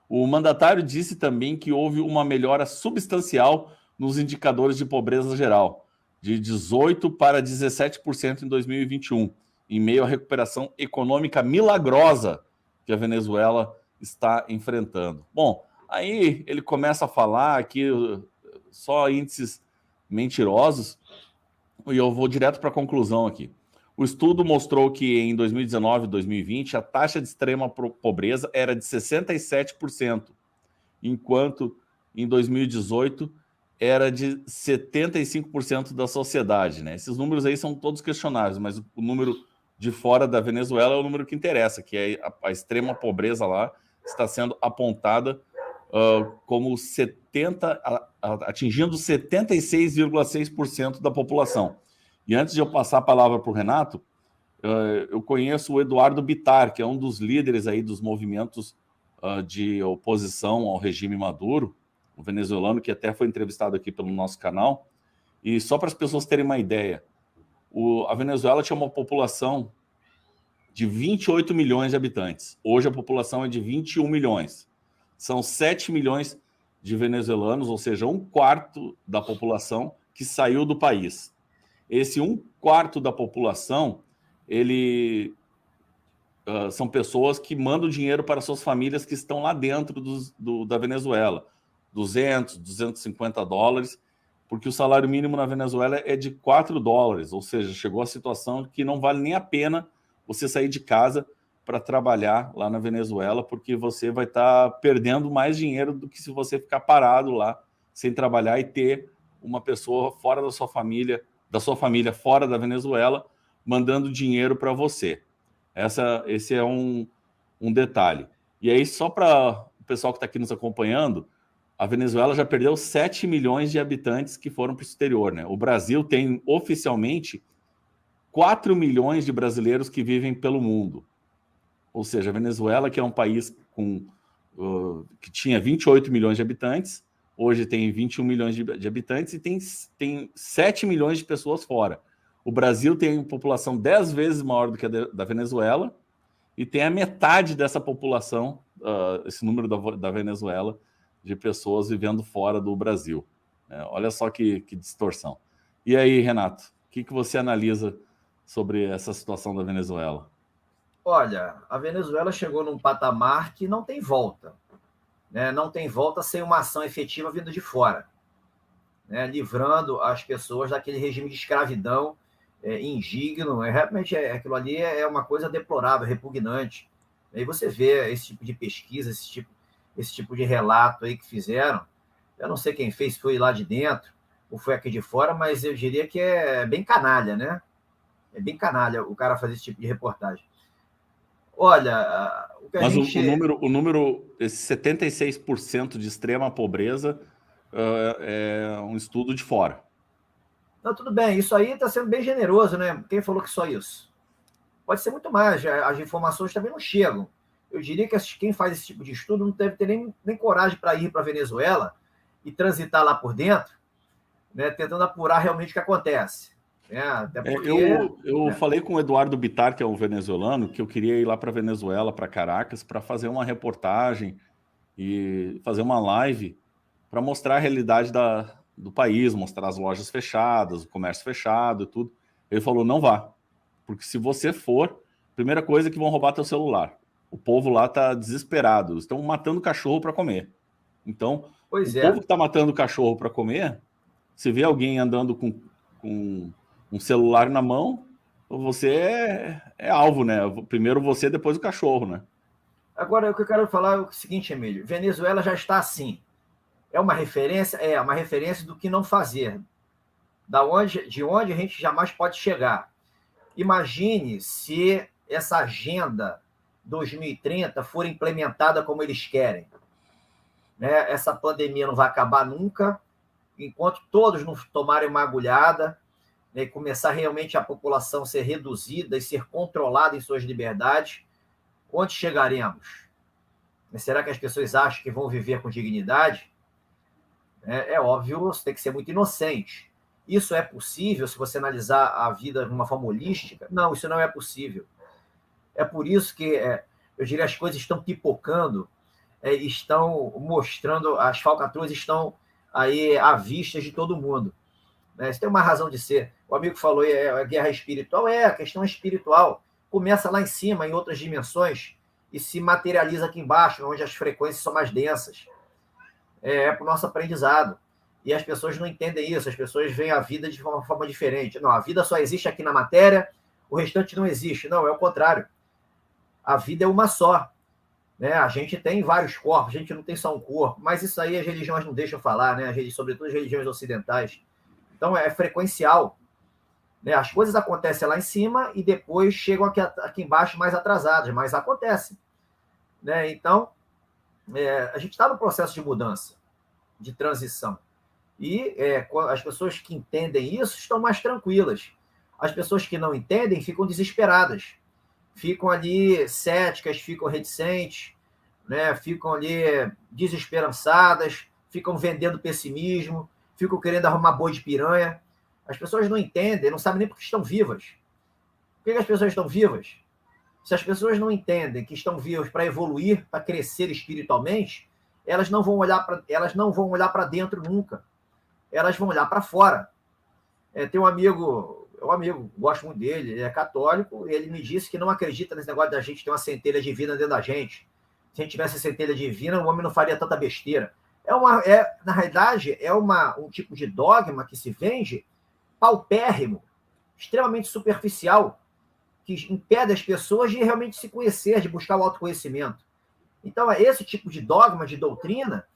O mandatário disse também que houve uma melhora substancial nos indicadores de pobreza geral, de 18% para 17% em 2021, em meio à recuperação econômica milagrosa que a Venezuela está enfrentando. Bom, aí ele começa a falar aqui só índices mentirosos, e eu vou direto para a conclusão aqui. O estudo mostrou que em 2019 e 2020 a taxa de extrema pobreza era de 67%, enquanto em 2018 era de 75% da sociedade, né? Esses números aí são todos questionáveis, mas o número de fora da Venezuela é o número que interessa, que é a extrema pobreza lá está sendo apontada como atingindo 76,6% da população. E antes de eu passar a palavra para o Renato, eu conheço o Eduardo Bittar, que é um dos líderes aí dos movimentos de oposição ao regime Maduro, um venezuelano que até foi entrevistado aqui pelo nosso canal. E só para as pessoas terem uma ideia, a Venezuela tinha uma população de 28 milhões de habitantes. Hoje a população é de 21 milhões. São 7 milhões de venezuelanos, ou seja, 1/4 da população que saiu do país. Esse 1/4 da população, são pessoas que mandam dinheiro para suas famílias que estão lá dentro da Venezuela. 200, 250 dólares, porque o salário mínimo na Venezuela é de 4 dólares, ou seja, chegou a situação que não vale nem a pena você sair de casa para trabalhar lá na Venezuela, porque você vai estar perdendo mais dinheiro do que se você ficar parado lá, sem trabalhar e ter uma pessoa fora da sua família fora da Venezuela, mandando dinheiro para você. Esse é um detalhe. E aí, só para o pessoal que está aqui nos acompanhando, a Venezuela já perdeu 7 milhões de habitantes que foram para o exterior, né? O Brasil tem, oficialmente, 4 milhões de brasileiros que vivem pelo mundo. Ou seja, a Venezuela, que é um país que tinha 28 milhões de habitantes, hoje tem 21 milhões de habitantes e tem 7 milhões de pessoas fora. O Brasil tem uma população 10 vezes maior do que a da Venezuela e tem a metade dessa população, esse número da Venezuela, de pessoas vivendo fora do Brasil. Olha só que distorção. E aí, Renato, o que você analisa sobre essa situação da Venezuela? Olha, a Venezuela chegou num patamar que não tem volta. Né? Não tem volta sem uma ação efetiva vindo de fora, né? Livrando as pessoas daquele regime de escravidão indigno. Realmente aquilo ali é uma coisa deplorável, repugnante. E você vê esse tipo de pesquisa, esse tipo de relato aí que fizeram. Eu não sei quem fez, foi lá de dentro ou foi aqui de fora, mas eu diria que é bem canalha, né? É bem canalha o cara fazer esse tipo de reportagem. Olha, o que a gente... o número, esse 76% de extrema pobreza é um estudo de fora. Não, tudo bem, isso aí está sendo bem generoso, né? Quem falou que só isso? Pode ser muito mais, as informações também não chegam. Eu diria que quem faz esse tipo de estudo não deve ter nem coragem para ir para a Venezuela e transitar lá por dentro, né, tentando apurar realmente o que acontece. Né? Até porque, eu falei com o Eduardo Bittar, que é um venezuelano, que eu queria ir lá para Venezuela, para Caracas, para fazer uma reportagem e fazer uma live para mostrar a realidade do país, mostrar as lojas fechadas, o comércio fechado e tudo. Ele falou, não vá, porque se você for, primeira coisa é que vão roubar teu celular. O povo lá está desesperado, estão matando cachorro para comer. Então, povo que está matando cachorro para comer, se vê alguém andando com um celular na mão, você é alvo, né? Primeiro você, depois o cachorro, né? Agora, o que eu quero falar é o seguinte, Emílio. Venezuela já está assim. É uma referência? É uma referência do que não fazer. De onde a gente jamais pode chegar. Imagine se essa agenda 2030 for implementada como eles querem. Né? Essa pandemia não vai acabar nunca, enquanto todos não tomarem uma agulhada, né, e começar realmente a população ser reduzida e ser controlada em suas liberdades, onde chegaremos? Será que as pessoas acham que vão viver com dignidade? É óbvio, você tem que ser muito inocente. Isso é possível se você analisar a vida de uma forma holística? Não, isso não é possível. É por isso que, eu diria, as coisas estão pipocando, estão mostrando, as falcatruas estão aí à vista de todo mundo. Isso tem uma razão de ser. O amigo falou, a guerra espiritual, a questão espiritual. Começa lá em cima, em outras dimensões, e se materializa aqui embaixo, onde as frequências são mais densas. Para o nosso aprendizado. E as pessoas não entendem isso, as pessoas veem a vida de uma forma diferente. Não, a vida só existe aqui na matéria, o restante não existe. Não, é o contrário. A vida é uma só. Né? A gente tem vários corpos, a gente não tem só um corpo, mas isso aí as religiões não deixam falar, né? Sobretudo as religiões ocidentais. Então, é frequencial. Né? As coisas acontecem lá em cima e depois chegam aqui embaixo mais atrasadas, mas acontecem. Né? Então, a gente está no processo de mudança, de transição. E as pessoas que entendem isso estão mais tranquilas. As pessoas que não entendem ficam desesperadas. Ficam ali céticas, ficam reticentes, né? Ficam ali desesperançadas, ficam vendendo pessimismo, ficam querendo arrumar boi de piranha. As pessoas não entendem, não sabem nem porque estão vivas. Por que as pessoas estão vivas? Se as pessoas não entendem que estão vivas para evoluir, para crescer espiritualmente, elas não vão olhar para dentro nunca. Elas vão olhar para fora. Tem um amigo, gosto muito dele, ele é católico, e ele me disse que não acredita nesse negócio da gente ter uma centelha divina dentro da gente. Se a gente tivesse centelha divina, o homem não faria tanta besteira. Na realidade, um tipo de dogma que se vende paupérrimo, extremamente superficial, que impede as pessoas de realmente se conhecer, de buscar o autoconhecimento. Então, é esse tipo de dogma, de doutrina,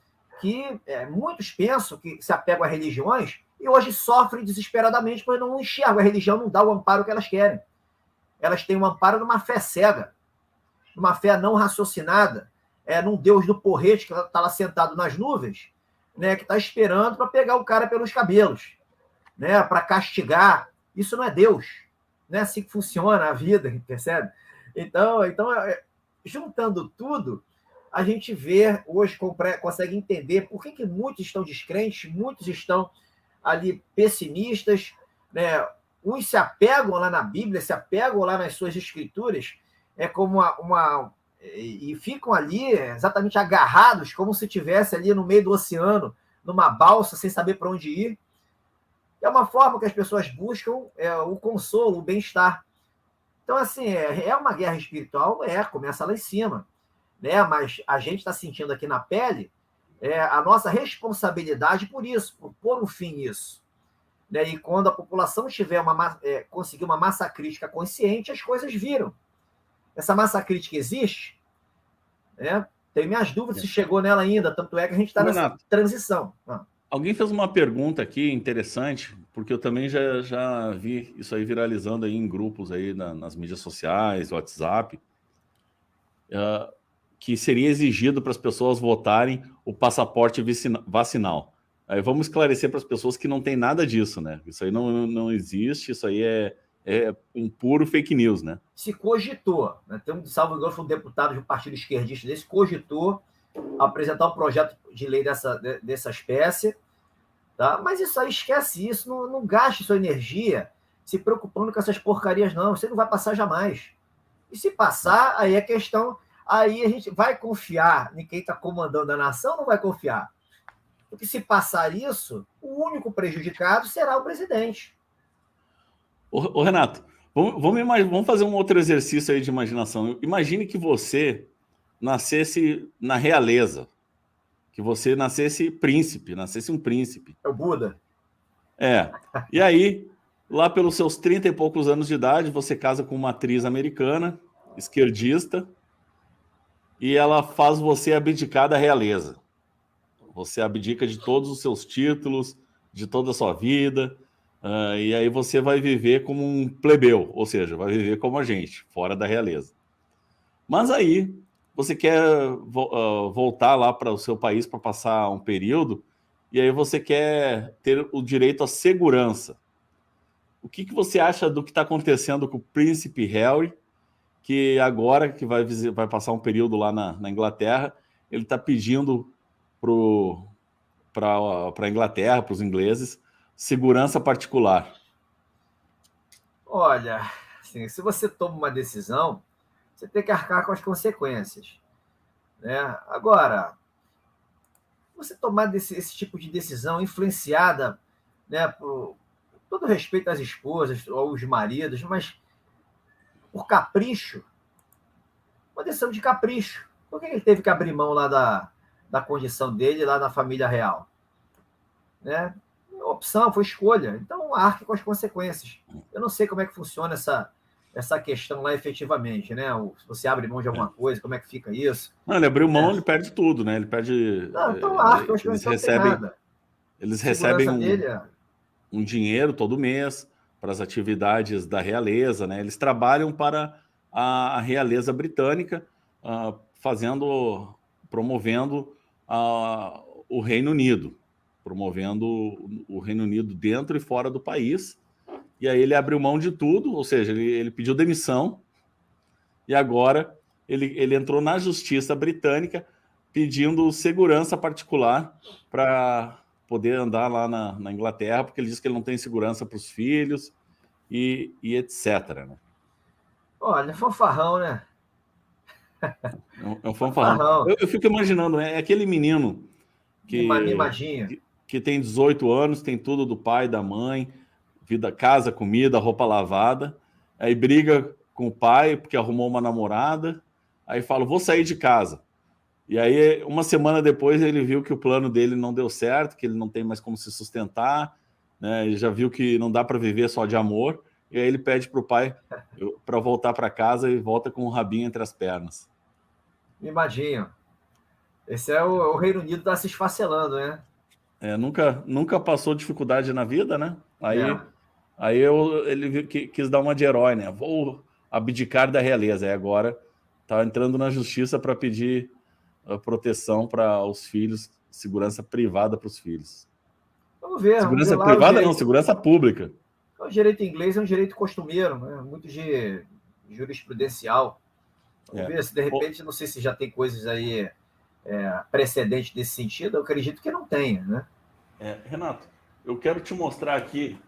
que muitos pensam que se apegam a religiões e hoje sofrem desesperadamente porque não enxergam. A religião não dá o amparo que elas querem. Elas têm o amparo numa fé cega, numa fé não raciocinada, num Deus do porrete que está lá sentado nas nuvens, né, que está esperando para pegar o cara pelos cabelos, né, para castigar. Isso não é Deus. Não é assim que funciona a vida, percebe? Então juntando tudo, a gente vê hoje, consegue entender por que muitos estão descrentes, muitos estão ali pessimistas, né? Uns se apegam lá na Bíblia, se apegam lá nas suas escrituras, como e ficam ali exatamente agarrados, como se estivesse ali no meio do oceano, numa balsa, sem saber para onde ir. É uma forma que as pessoas buscam o consolo, o bem-estar. Então, assim, é uma guerra espiritual, começa lá em cima. Né? Mas a gente está sentindo aqui na pele a nossa responsabilidade por isso, por pôr um fim nisso. Né? E quando a população conseguir uma massa crítica consciente, as coisas viram. Essa massa crítica existe? Né? Tenho minhas dúvidas se chegou nela ainda, tanto é que a gente está nessa transição. Alguém fez uma pergunta aqui interessante, porque eu também já vi isso aí viralizando aí em grupos aí nas mídias sociais, WhatsApp, que seria exigido para as pessoas votarem o passaporte vacinal. Aí vamos esclarecer para as pessoas que não tem nada disso, né? Isso aí não existe, isso aí é um puro fake news, né? Se cogitou, né? Tem um, salvo engano, foi um deputado de um partido esquerdista desse, cogitou apresentar um projeto de lei dessa espécie, tá? Mas isso aí, esquece isso, não gaste sua energia se preocupando com essas porcarias, não. Você não vai passar jamais. E se passar, aí é questão... Aí a gente vai confiar em quem está comandando a nação, não vai confiar. Porque se passar isso, o único prejudicado será o presidente. Ô Renato, vamos fazer um outro exercício aí de imaginação. Imagine que você nascesse na realeza, que você nascesse um príncipe. É o Buda. E aí, lá pelos seus 30 e poucos anos de idade, você casa com uma atriz americana, esquerdista, e ela faz você abdicar da realeza. Você abdica de todos os seus títulos, de toda a sua vida, e aí você vai viver como um plebeu, ou seja, vai viver como a gente, fora da realeza. Mas aí, você quer voltar lá para o seu país para passar um período, e aí você quer ter o direito à segurança. O que você acha do que está acontecendo com o príncipe Harry, que agora que vai passar um período lá na Inglaterra, ele está pedindo para a Inglaterra, para os ingleses, segurança particular? Olha, assim, se você toma uma decisão, você tem que arcar com as consequências, né? Agora, você tomar esse tipo de decisão influenciada, né, por todo respeito às esposas ou aos maridos, mas por capricho, uma decisão de capricho. Por que ele teve que abrir mão lá da condição dele, lá na família real? Né? A opção foi escolha. Então, arque com as consequências. Eu não sei como é que funciona essa questão lá efetivamente, né? Se você abre mão de alguma coisa, como é que fica isso? Não, ele abriu mão, ele perde tudo, né? Ele perde... Não, então arque com as consequências. Eles recebem um dinheiro todo mês para as atividades da realeza, né? Eles trabalham para a realeza britânica, promovendo o Reino Unido, promovendo o Reino Unido dentro e fora do país. E aí ele abriu mão de tudo, ou seja, ele pediu demissão, e agora ele entrou na justiça britânica pedindo segurança particular para poder andar lá na Inglaterra, porque ele diz que ele não tem segurança para os filhos e etc. Né? Olha, fanfarrão, né? É um fanfarrão. Eu fico imaginando, é aquele menino que tem 18 anos, tem tudo do pai, da mãe, casa, comida, roupa lavada, aí briga com o pai porque arrumou uma namorada, aí fala, vou sair de casa. E aí, uma semana depois, ele viu que o plano dele não deu certo, que ele não tem mais como se sustentar, né? Ele já viu que não dá para viver só de amor, e aí ele pede para o pai para voltar para casa e volta com o rabinho entre as pernas. Imagina. Esse é o Reino Unido está se esfacelando, né? Nunca passou dificuldade na vida, né? Aí ele quis dar uma de herói, né? Vou abdicar da realeza. Aí agora está entrando na justiça para pedir proteção para os filhos, segurança privada para os filhos. Vamos ver. Segurança privada não, segurança pública. O direito inglês é um direito costumeiro, né? Muito de jurisprudencial. Vamos ver se de repente, não sei se já tem coisas aí precedentes nesse sentido, eu acredito que não tenha, né? Renato, eu quero te mostrar aqui.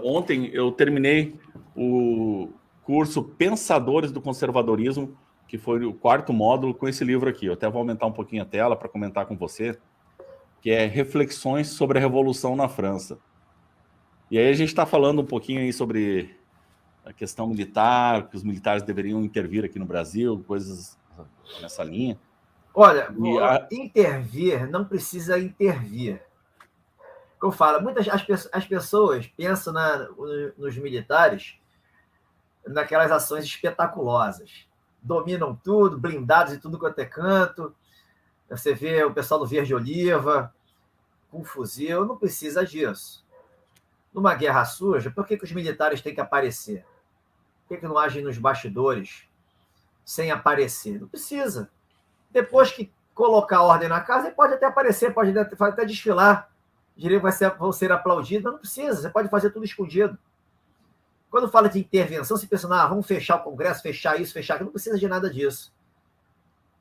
Ontem eu terminei o curso Pensadores do Conservadorismo, que foi o 4º módulo, com esse livro aqui. Eu até vou aumentar um pouquinho a tela para comentar com você, que é Reflexões sobre a Revolução na França. E aí a gente está falando um pouquinho aí sobre a questão militar, que os militares deveriam intervir aqui no Brasil, coisas nessa linha. Olha, intervir não precisa intervir. Como eu falo, as pessoas pensam nos militares naquelas ações espetaculosas. Dominam tudo, blindados em tudo quanto é canto. Você vê o pessoal do Verde Oliva com fuzil, não precisa disso. Numa guerra suja, por que os militares têm que aparecer? Por que não agem nos bastidores sem aparecer? Não precisa. Depois que colocar ordem na casa, ele pode até aparecer, pode até desfilar. Direito vão ser aplaudidos, mas não precisa. Você pode fazer tudo escondido. Quando fala de intervenção, se pensa, vamos fechar o Congresso, fechar isso, fechar aquilo, não precisa de nada disso.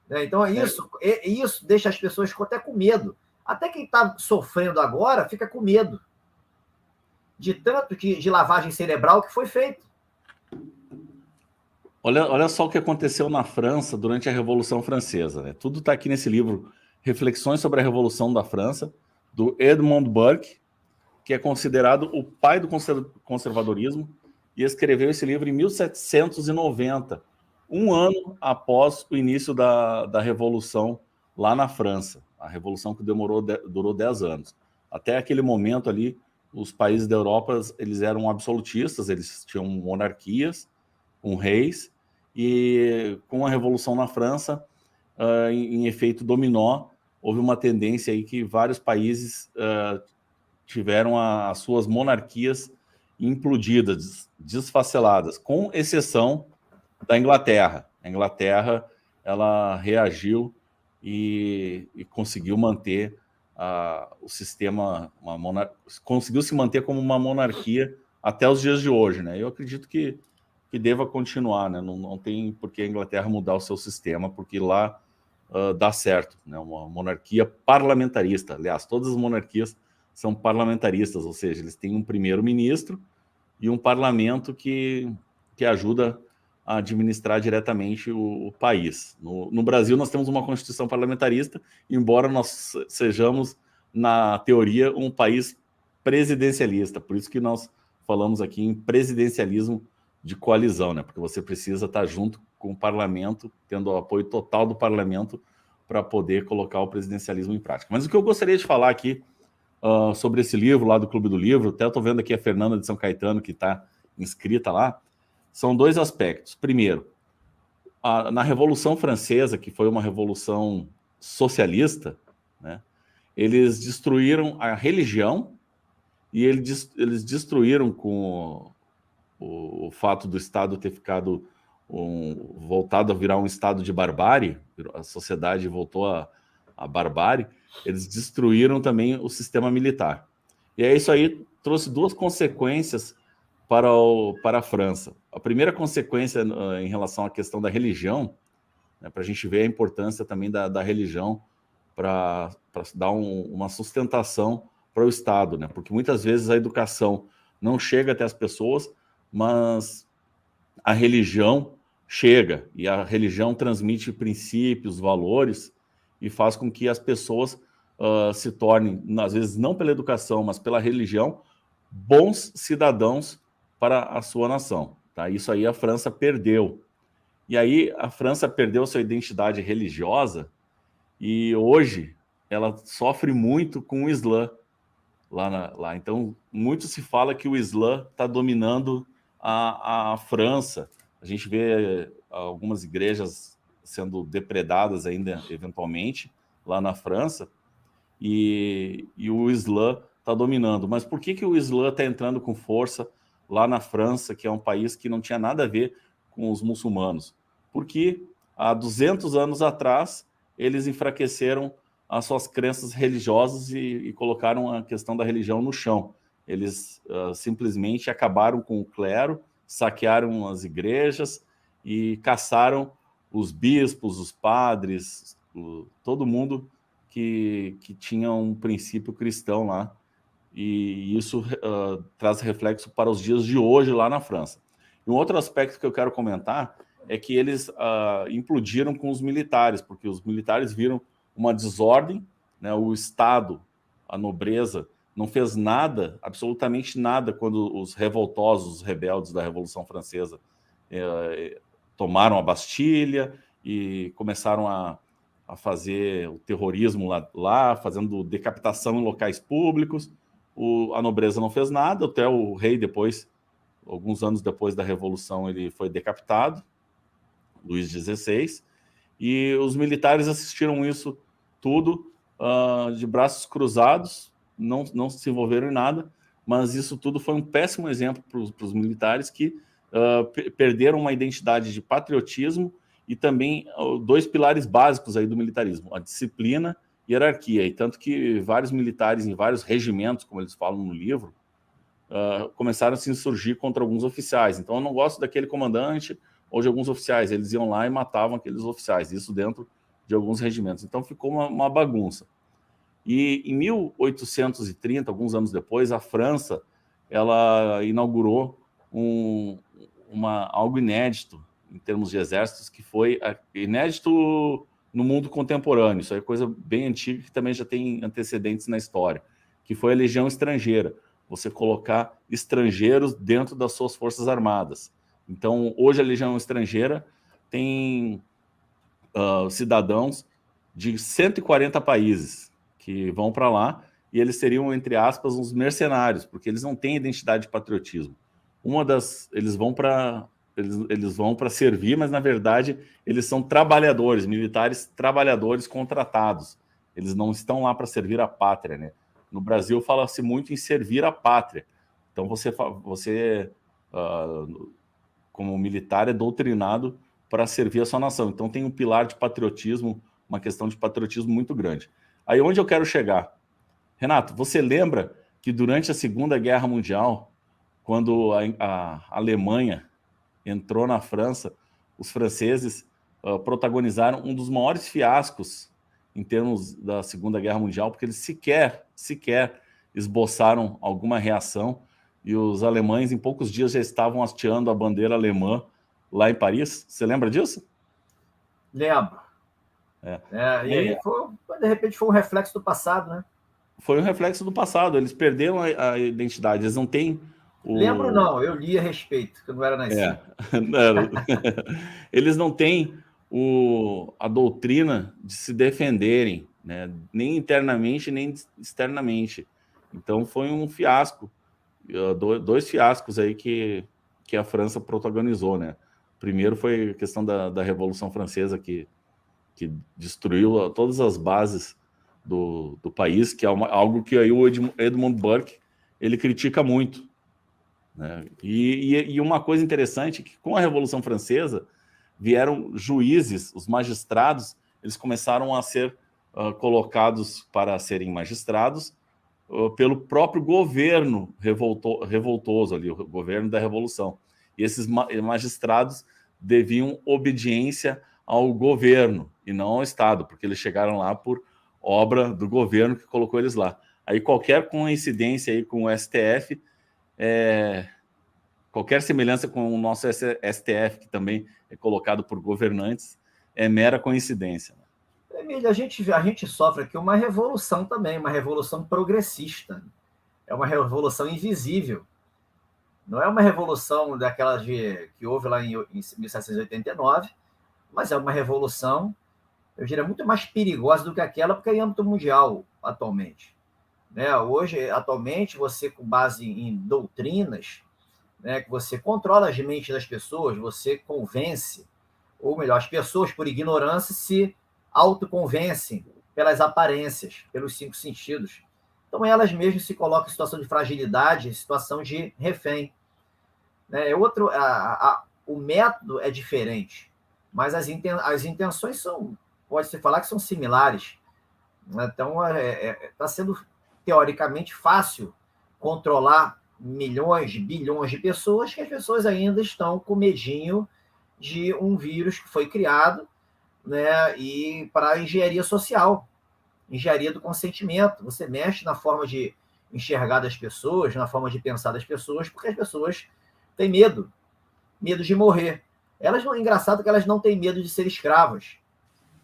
Né? Então, isso deixa as pessoas até com medo. Até quem está sofrendo agora fica com medo de tanto de lavagem cerebral que foi feito. Olha só o que aconteceu na França durante a Revolução Francesa. Né? Tudo está aqui nesse livro, Reflexões sobre a Revolução da França, do Edmond Burke, que é considerado o pai do conservadorismo, e escreveu esse livro em 1790, um ano após o início da Revolução lá na França. A Revolução que durou 10 anos. Até aquele momento ali, os países da Europa eles eram absolutistas, eles tinham monarquias com reis, e com a Revolução na França, em efeito dominó, houve uma tendência aí que vários países tiveram as suas monarquias implodidas, desfaceladas, com exceção da Inglaterra. A Inglaterra, ela reagiu e conseguiu manter o sistema, conseguiu se manter como uma monarquia até os dias de hoje, né? Eu acredito que deva continuar, né? Não tem por que a Inglaterra mudar o seu sistema, porque lá dá certo, né? Uma monarquia parlamentarista. Aliás, todas as monarquias são parlamentaristas, ou seja, eles têm um primeiro-ministro e um parlamento que ajuda a administrar diretamente o país. No Brasil, nós temos uma constituição parlamentarista, embora nós sejamos, na teoria, um país presidencialista. Por isso que nós falamos aqui em presidencialismo de coalizão, né? Porque você precisa estar junto com o parlamento, tendo o apoio total do parlamento para poder colocar o presidencialismo em prática. Mas o que eu gostaria de falar aqui sobre esse livro lá do Clube do Livro, até estou vendo aqui a Fernanda de São Caetano, que está inscrita lá, são dois aspectos. Primeiro, na Revolução Francesa, que foi uma revolução socialista, né, eles destruíram a religião e eles destruíram com o fato do Estado ter ficado voltado a virar um estado de barbárie, a sociedade voltou à barbárie, eles destruíram também o sistema militar. E aí isso aí trouxe duas consequências para a França. A primeira consequência em relação à questão da religião, né, para a gente ver a importância também da religião para dar uma sustentação para o Estado, né? Porque muitas vezes a educação não chega até as pessoas, mas a religião chega, e a religião transmite princípios, valores, e faz com que as pessoas se tornem, às vezes não pela educação, mas pela religião, bons cidadãos para a sua nação. Tá? Isso aí a França perdeu. E aí a França perdeu sua identidade religiosa, e hoje ela sofre muito com o Islã lá. Então, muito se fala que o Islã está dominando a França. A gente vê algumas igrejas sendo depredadas ainda, eventualmente, lá na França, e o Islã está dominando. Mas por que o Islã está entrando com força lá na França, que é um país que não tinha nada a ver com os muçulmanos? Porque há 200 anos atrás, eles enfraqueceram as suas crenças religiosas e colocaram a questão da religião no chão. Eles simplesmente acabaram com o clero, saquearam as igrejas e caçaram os bispos, os padres, todo mundo que tinha um princípio cristão lá. E isso traz reflexo para os dias de hoje lá na França. E um outro aspecto que eu quero comentar é que eles implodiram com os militares, porque os militares viram uma desordem, né? O Estado, a nobreza, não fez nada, absolutamente nada, quando os revoltosos, os rebeldes da Revolução Francesa tomaram a Bastilha e começaram a fazer o terrorismo lá, fazendo decapitação em locais públicos. A nobreza não fez nada, até o rei depois, alguns anos depois da Revolução, ele foi decapitado, Luís XVI, e os militares assistiram isso tudo de braços cruzados, não se envolveram em nada, mas isso tudo foi um péssimo exemplo para os militares que perderam uma identidade de patriotismo e também dois pilares básicos aí do militarismo, a disciplina e a hierarquia. E tanto que vários militares em vários regimentos, como eles falam no livro, começaram a se insurgir contra alguns oficiais. Então, eu não gosto daquele comandante ou de alguns oficiais. Eles iam lá e matavam aqueles oficiais, isso dentro de alguns regimentos. Então, ficou uma bagunça. E em 1830, alguns anos depois, a França ela inaugurou algo inédito em termos de exércitos, que foi inédito no mundo contemporâneo. Isso é coisa bem antiga, que também já tem antecedentes na história, que foi a Legião Estrangeira. Você colocar estrangeiros dentro das suas forças armadas. Então, hoje a Legião Estrangeira tem cidadãos de 140 países que vão para lá, e eles seriam, entre aspas, uns mercenários, porque eles não têm identidade de patriotismo. Eles vão para servir, mas na verdade eles são trabalhadores, militares trabalhadores contratados. Eles não estão lá para servir a pátria, né? No Brasil fala-se muito em servir a pátria. Então você como militar, é doutrinado para servir a sua nação. Então tem um pilar de patriotismo, uma questão de patriotismo muito grande. Aí onde eu quero chegar? Renato, você lembra que durante a Segunda Guerra Mundial, quando a Alemanha entrou na França, os franceses protagonizaram um dos maiores fiascos em termos da Segunda Guerra Mundial, porque eles sequer esboçaram alguma reação, e os alemães em poucos dias já estavam hasteando a bandeira alemã lá em Paris. Você lembra disso? Lembro. E aí, de repente, foi um reflexo do passado, né? Foi um reflexo do passado. Eles perderam a identidade. Eles não têm... Lembro não, eu li a respeito, que eu não era nascido. Eles não têm a doutrina de se defenderem, né? Nem internamente, nem externamente. Então foi um fiasco. Dois fiascos aí que a França protagonizou, né? Primeiro foi a questão da Revolução Francesa, que destruiu todas as bases do país, que é algo que aí o Edmund Burke ele critica muito, né? E uma coisa interessante é que com a Revolução Francesa vieram juízes, os magistrados, eles começaram a ser colocados para serem magistrados pelo próprio governo revoltoso ali, o governo da Revolução. E esses magistrados deviam obediência ao governo e não ao Estado, porque eles chegaram lá por obra do governo que colocou eles lá. Aí qualquer coincidência aí com o STF, qualquer semelhança com o nosso STF, que também é colocado por governantes, é mera coincidência. Emílio, a gente sofre aqui uma revolução também, uma revolução progressista. É uma revolução invisível. Não é uma revolução daquela que houve lá em 1789, mas é uma revolução, eu diria, muito mais perigosa do que aquela, porque é em âmbito mundial atualmente. Né? Hoje, atualmente, você, com base em doutrinas, né, que você controla as mentes das pessoas, você convence, ou melhor, as pessoas, por ignorância, se autoconvencem pelas aparências, pelos 5 sentidos. Então, elas mesmas se colocam em situação de fragilidade, em situação de refém. Né? O método é diferente, mas as intenções pode-se falar que são similares. Então, está sendo, teoricamente, fácil controlar milhões, bilhões de pessoas, que as pessoas ainda estão com medinho de um vírus que foi criado, né, e para engenharia social, engenharia do consentimento. Você mexe na forma de enxergar das pessoas, na forma de pensar das pessoas, porque as pessoas têm medo de morrer. Engraçado que elas não têm medo de ser escravas,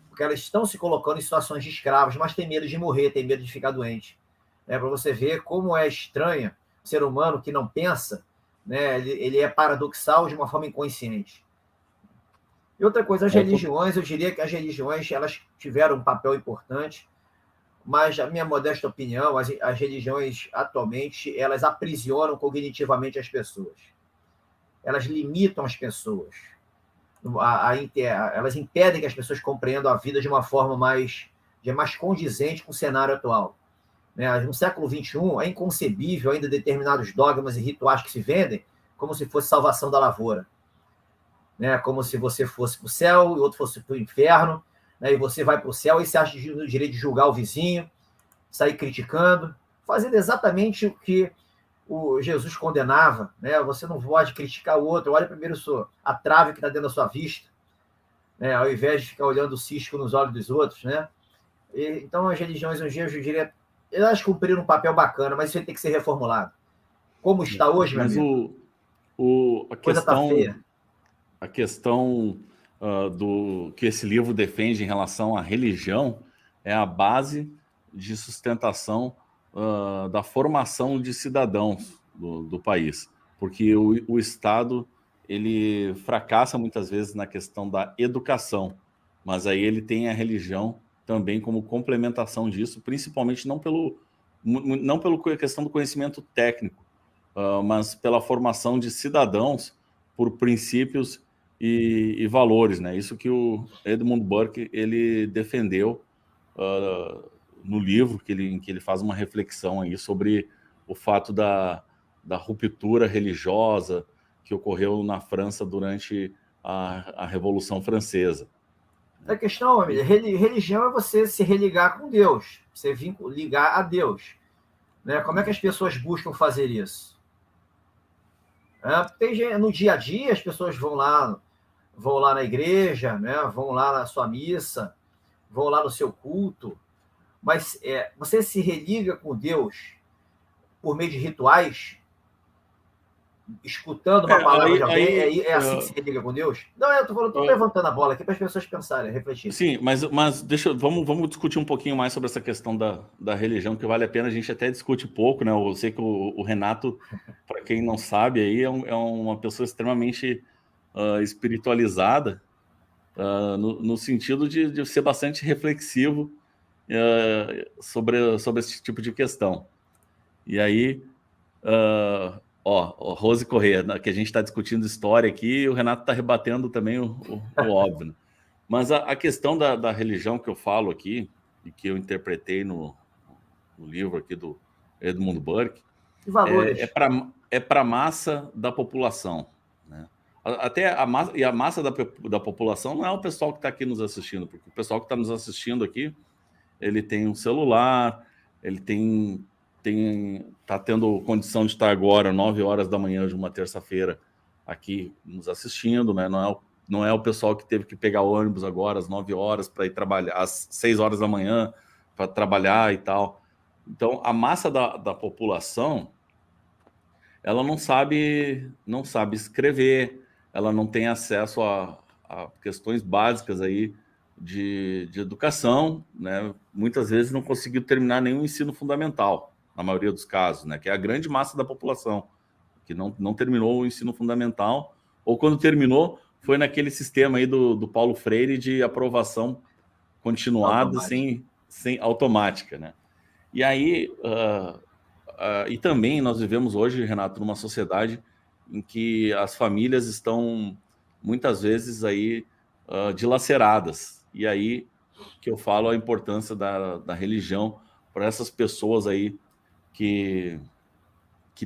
porque elas estão se colocando em situações de escravas, mas têm medo de morrer, têm medo de ficar doente. Para você ver como é estranha o ser humano que não pensa, né, ele é paradoxal de uma forma inconsciente. E outra coisa, as religiões, eu diria que as religiões elas tiveram um papel importante, mas, a minha modesta opinião, as religiões atualmente elas aprisionam cognitivamente as pessoas. Elas limitam as pessoas. Elas impedem que as pessoas compreendam a vida de uma forma mais condizente com o cenário atual. No século XXI, é inconcebível ainda determinados dogmas e rituais que se vendem como se fosse salvação da lavoura. Como se você fosse para o céu e outro fosse para o inferno, e você vai para o céu e você acha o direito de julgar o vizinho, sair criticando, fazendo exatamente o que o Jesus condenava, né? Você não pode criticar o outro, olha primeiro a trave que está dentro da sua vista, né? Ao invés de ficar olhando o cisco nos olhos dos outros, né? Então, as religiões, hoje eu diria, elas cumpriram um papel bacana, mas isso tem que ser reformulado. Como está hoje, meu amigo? A questão do que esse livro defende em relação à religião é a base de sustentação da formação de cidadãos do país, porque o Estado ele fracassa muitas vezes na questão da educação, mas aí ele tem a religião também como complementação disso, principalmente não pela questão do conhecimento técnico, mas pela formação de cidadãos por princípios e valores, né? Isso que o Edmund Burke ele defendeu no livro, em que ele faz uma reflexão aí sobre o fato da ruptura religiosa que ocorreu na França durante a Revolução Francesa. A questão, religião é você se religar com Deus, você ligar a Deus, né? Como é que as pessoas buscam fazer isso? No dia a dia, as pessoas vão lá na igreja, né? Vão lá na sua missa, vão lá no seu culto, mas você se religa com Deus por meio de rituais, escutando uma palavra de alguém, é assim que se religa com Deus? Não, eu estou levantando a bola aqui para as pessoas pensarem, refletirem. Sim, mas vamos discutir um pouquinho mais sobre essa questão da religião, que vale a pena, a gente até discute pouco, né? Eu sei que o Renato, para quem não sabe, aí é uma pessoa extremamente espiritualizada, no sentido de ser bastante reflexivo sobre esse tipo de questão. E aí, Rose Corrêa, que a gente está discutindo história aqui, e o Renato está rebatendo também o óbvio. Né? Mas a questão da religião que eu falo aqui, e que eu interpretei no livro aqui do Edmund Burke, é para a massa da população. Né? Até a massa da população não é o pessoal que está aqui nos assistindo, porque o pessoal que está nos assistindo aqui, ele tem um celular, ele está tendo condição de estar agora, 9 horas da manhã de uma terça-feira, aqui nos assistindo, né? Não é o pessoal que teve que pegar o ônibus agora às 9 horas para ir trabalhar, às 6 horas da manhã para trabalhar e tal. Então, a massa da população, ela não sabe escrever, ela não tem acesso a questões básicas aí de educação, né? Muitas vezes não conseguiu terminar nenhum ensino fundamental, na maioria dos casos, né? Que é a grande massa da população, que não terminou o ensino fundamental, ou quando terminou, foi naquele sistema aí do Paulo Freire de aprovação continuada, sem automática, né? E aí, e também nós vivemos hoje, Renato, numa sociedade em que as famílias estão, muitas vezes, aí dilaceradas. E aí que eu falo a importância da religião para essas pessoas aí que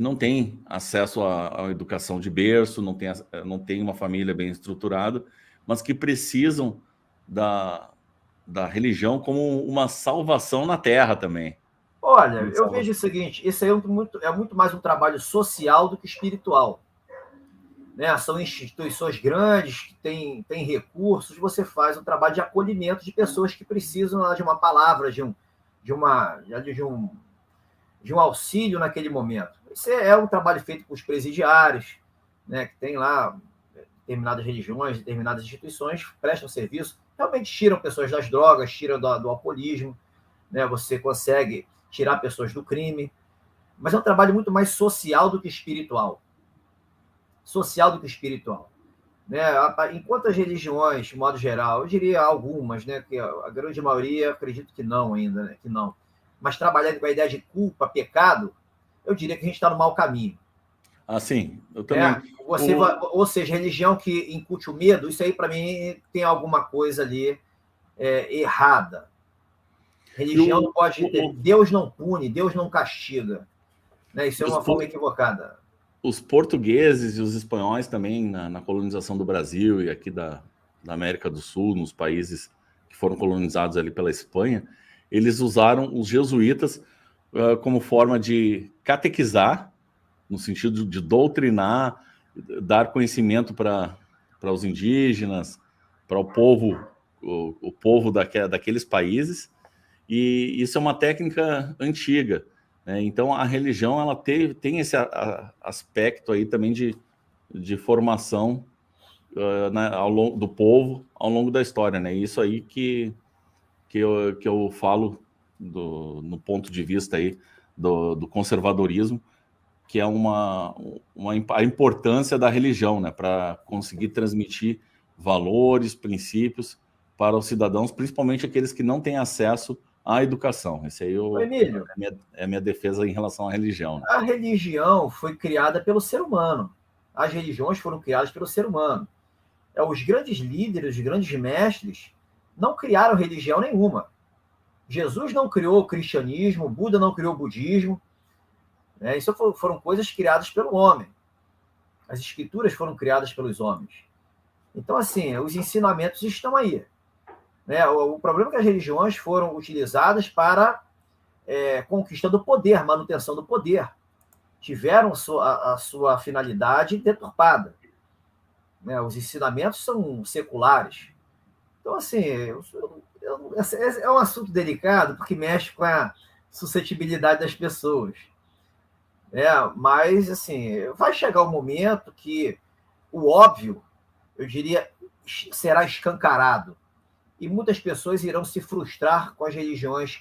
não têm acesso à educação de berço, não tem uma família bem estruturada, mas que precisam da religião como uma salvação na Terra também. Olha, eu vejo o seguinte, isso aí é muito mais um trabalho social do que espiritual. Né? São instituições grandes, que têm recursos, você faz um trabalho de acolhimento de pessoas que precisam de uma palavra, de um auxílio naquele momento. Isso é um trabalho feito com os presidiários, né, que tem lá determinadas religiões, determinadas instituições, prestam serviço, realmente tiram pessoas das drogas, tiram do alcoolismo, né, você consegue tirar pessoas do crime, mas é um trabalho muito mais social do que espiritual. Né? Enquanto as religiões, de modo geral, eu diria algumas, né, que a grande maioria, acredito que não ainda, né, que não, mas trabalhando com a ideia de culpa, pecado, eu diria que a gente está no mau caminho. Sim, eu também. Ou seja, religião que incute o medo, isso aí para mim tem alguma coisa ali errada. Religião não pode ter. Deus não pune, Deus não castiga. Né? Isso é uma forma equivocada. Os portugueses e os espanhóis também, na colonização do Brasil e aqui da América do Sul, nos países que foram colonizados ali pela Espanha, eles usaram os jesuítas como forma de catequizar no sentido de doutrinar, dar conhecimento para os indígenas, para o povo daqueles países, e isso é uma técnica antiga, né? Então, a religião ela tem esse aspecto aí também de formação do povo ao longo da história, né? Isso aí que eu falo no ponto de vista aí do conservadorismo, que é a importância da religião, né? Para conseguir transmitir valores, princípios para os cidadãos, principalmente aqueles que não têm acesso à educação. Esse aí é a minha defesa em relação à religião, né? A religião foi criada pelo ser humano. As religiões foram criadas pelo ser humano. Os grandes líderes, os grandes mestres, não criaram religião nenhuma. Jesus não criou o cristianismo, Buda não criou o budismo. Isso foram coisas criadas pelo homem. As escrituras foram criadas pelos homens. Então, assim, os ensinamentos estão aí. O problema é que as religiões foram utilizadas para conquista do poder, manutenção do poder. Tiveram a sua finalidade deturpada. Os ensinamentos são seculares. Então, assim, é um assunto delicado, porque mexe com a suscetibilidade das pessoas. Mas, assim, vai chegar um momento que o óbvio, eu diria, será escancarado. E muitas pessoas irão se frustrar com as religiões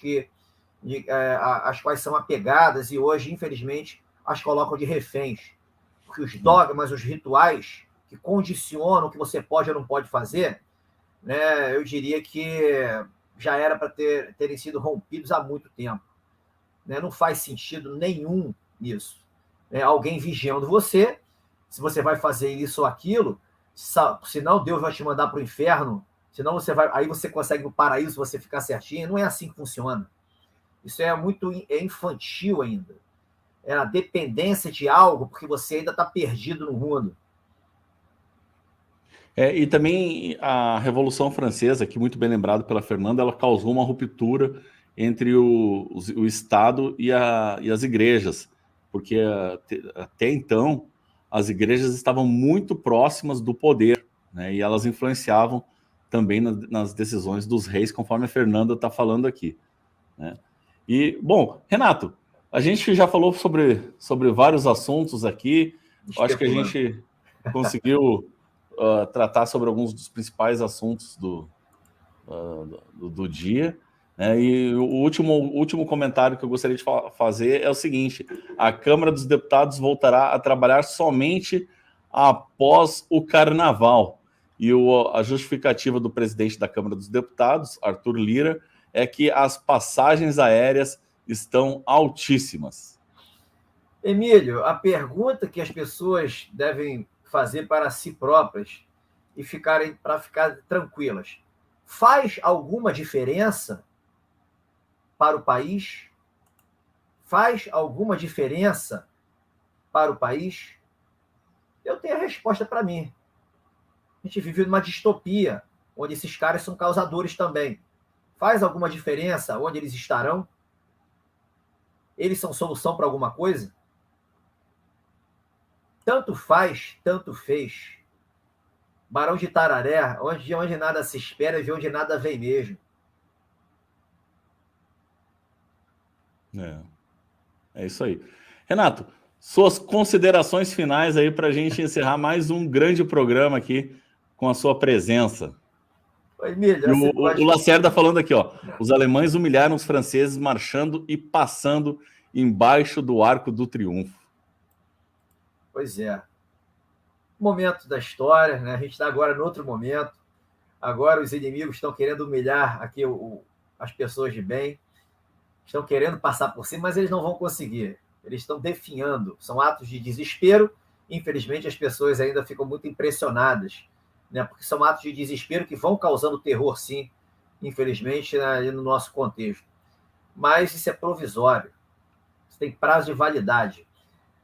às quais são apegadas e hoje, infelizmente, as colocam de reféns. Porque os dogmas, os rituais que condicionam o que você pode ou não pode fazer, eu diria que já era para terem sido rompidos há muito tempo. Não faz sentido nenhum nisso. Alguém vigiando você, se você vai fazer isso ou aquilo, senão Deus vai te mandar para o inferno, senão aí você consegue no paraíso se você ficar certinho. Não é assim que funciona. Isso é muito infantil ainda. É a dependência de algo porque você ainda está perdido no mundo. E também a Revolução Francesa, que muito bem lembrado pela Fernanda, ela causou uma ruptura entre o Estado e as igrejas, porque até então as igrejas estavam muito próximas do poder, né? E elas influenciavam também nas decisões dos reis, conforme a Fernanda está falando aqui, né? E, bom, Renato, a gente já falou sobre vários assuntos aqui. Acho que a gente conseguiu tratar sobre alguns dos principais assuntos do dia. E o último comentário que eu gostaria de fazer é o seguinte: a Câmara dos Deputados voltará a trabalhar somente após o Carnaval. E a justificativa do presidente da Câmara dos Deputados, Arthur Lira, é que as passagens aéreas estão altíssimas. Emílio, a pergunta que as pessoas devem fazer para si próprias e para ficar tranquilas: faz alguma diferença para o país? Faz alguma diferença para o país? Eu tenho a resposta para mim. A gente vive numa distopia, onde esses caras são causadores também. Faz alguma diferença onde eles estarão? Eles são solução para alguma coisa? Tanto faz, tanto fez. Barão de Tararé, onde nada se espera, de onde nada vem mesmo. É isso aí. Renato, suas considerações finais aí para a gente encerrar mais um grande programa aqui com a sua presença. Oi, Emílio, o Lacerda falando aqui, ó: os alemães humilharam os franceses marchando e passando embaixo do Arco do Triunfo. Pois é. Momento da história, né? A gente está agora em outro momento. Agora os inimigos estão querendo humilhar aqui as pessoas de bem. Estão querendo passar por cima, mas eles não vão conseguir. Eles estão definhando. São atos de desespero. Infelizmente, as pessoas ainda ficam muito impressionadas, né? Porque são atos de desespero que vão causando terror, sim, infelizmente, no nosso contexto. Mas isso é provisório. Isso tem prazo de validade.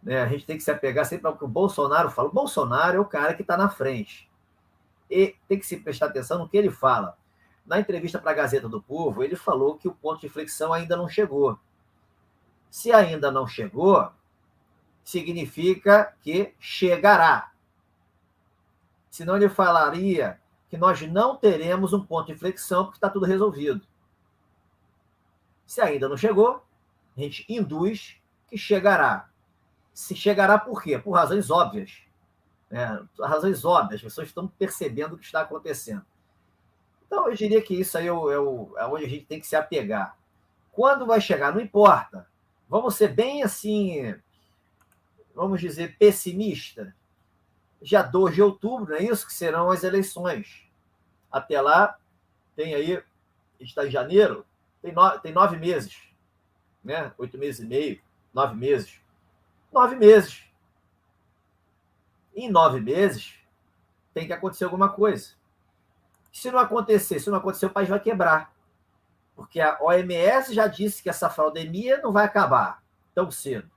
A gente tem que se apegar sempre ao que o Bolsonaro fala. O Bolsonaro é o cara que está na frente. E tem que se prestar atenção no que ele fala. Na entrevista para a Gazeta do Povo, ele falou que o ponto de inflexão ainda não chegou. Se ainda não chegou, significa que chegará. Senão ele falaria que nós não teremos um ponto de inflexão porque está tudo resolvido. Se ainda não chegou, a gente induz que chegará. Se chegará por quê? Por razões óbvias. Razões óbvias, as pessoas estão percebendo o que está acontecendo. Então, eu diria que isso aí é onde a gente tem que se apegar. Quando vai chegar, não importa. Vamos ser bem assim, vamos dizer, pessimista. Dia 2 de outubro, não é isso? Que serão as eleições. Até lá, tem aí, a gente está em janeiro, tem 9 meses. Né? 8 meses e meio, 9 meses. 9 meses. Em 9 meses, tem que acontecer alguma coisa. Se não acontecer, o país vai quebrar. Porque a OMS já disse que essa pandemia não vai acabar tão cedo.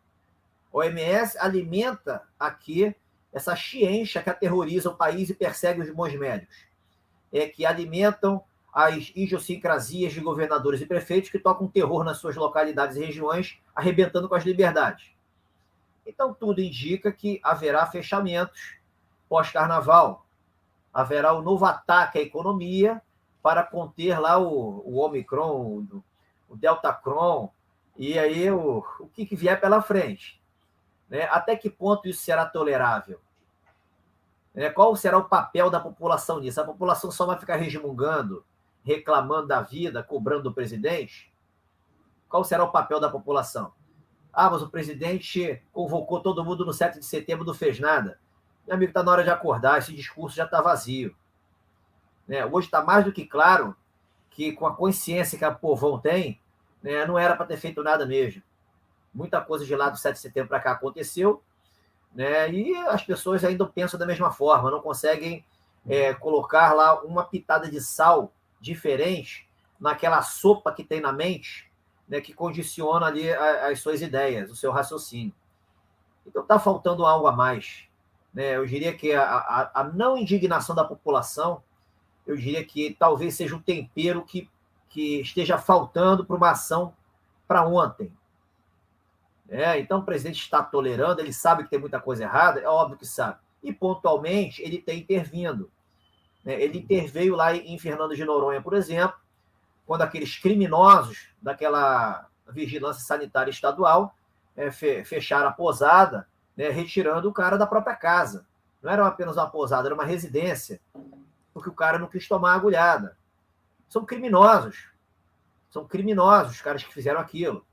A OMS alimenta aqui essa ciência que aterroriza o país e persegue os bons médicos. Que alimentam as idiosincrasias de governadores e prefeitos que tocam terror nas suas localidades e regiões, arrebentando com as liberdades. Então, tudo indica que haverá fechamentos pós-carnaval. Haverá um novo ataque à economia para conter lá o Omicron, o Deltacron, e aí o que vier pela frente. Né? Até que ponto isso será tolerável? Qual será o papel da população nisso? A população só vai ficar resmungando, reclamando da vida, cobrando do presidente? Qual será o papel da população? Mas o presidente convocou todo mundo no 7 de setembro, não fez nada. Meu amigo, está na hora de acordar, esse discurso já está vazio. Hoje está mais do que claro que, com a consciência que a povão tem, não era para ter feito nada mesmo. Muita coisa de lá do 7 de setembro para cá aconteceu, e as pessoas ainda pensam da mesma forma, não conseguem colocar lá uma pitada de sal diferente naquela sopa que tem na mente, que condiciona ali as suas ideias, o seu raciocínio. Então está faltando algo a mais. Eu diria que a não indignação da população, eu diria que talvez seja um tempero que esteja faltando para uma ação para ontem. Então o presidente está tolerando, ele sabe que tem muita coisa errada, é óbvio que sabe. E pontualmente ele tem intervindo. Ele interveio lá em Fernando de Noronha, por exemplo, quando aqueles criminosos daquela vigilância sanitária estadual fecharam a pousada, retirando o cara da própria casa. Não era apenas uma pousada, era uma residência, porque o cara não quis tomar agulhada. São criminosos os caras que fizeram aquilo.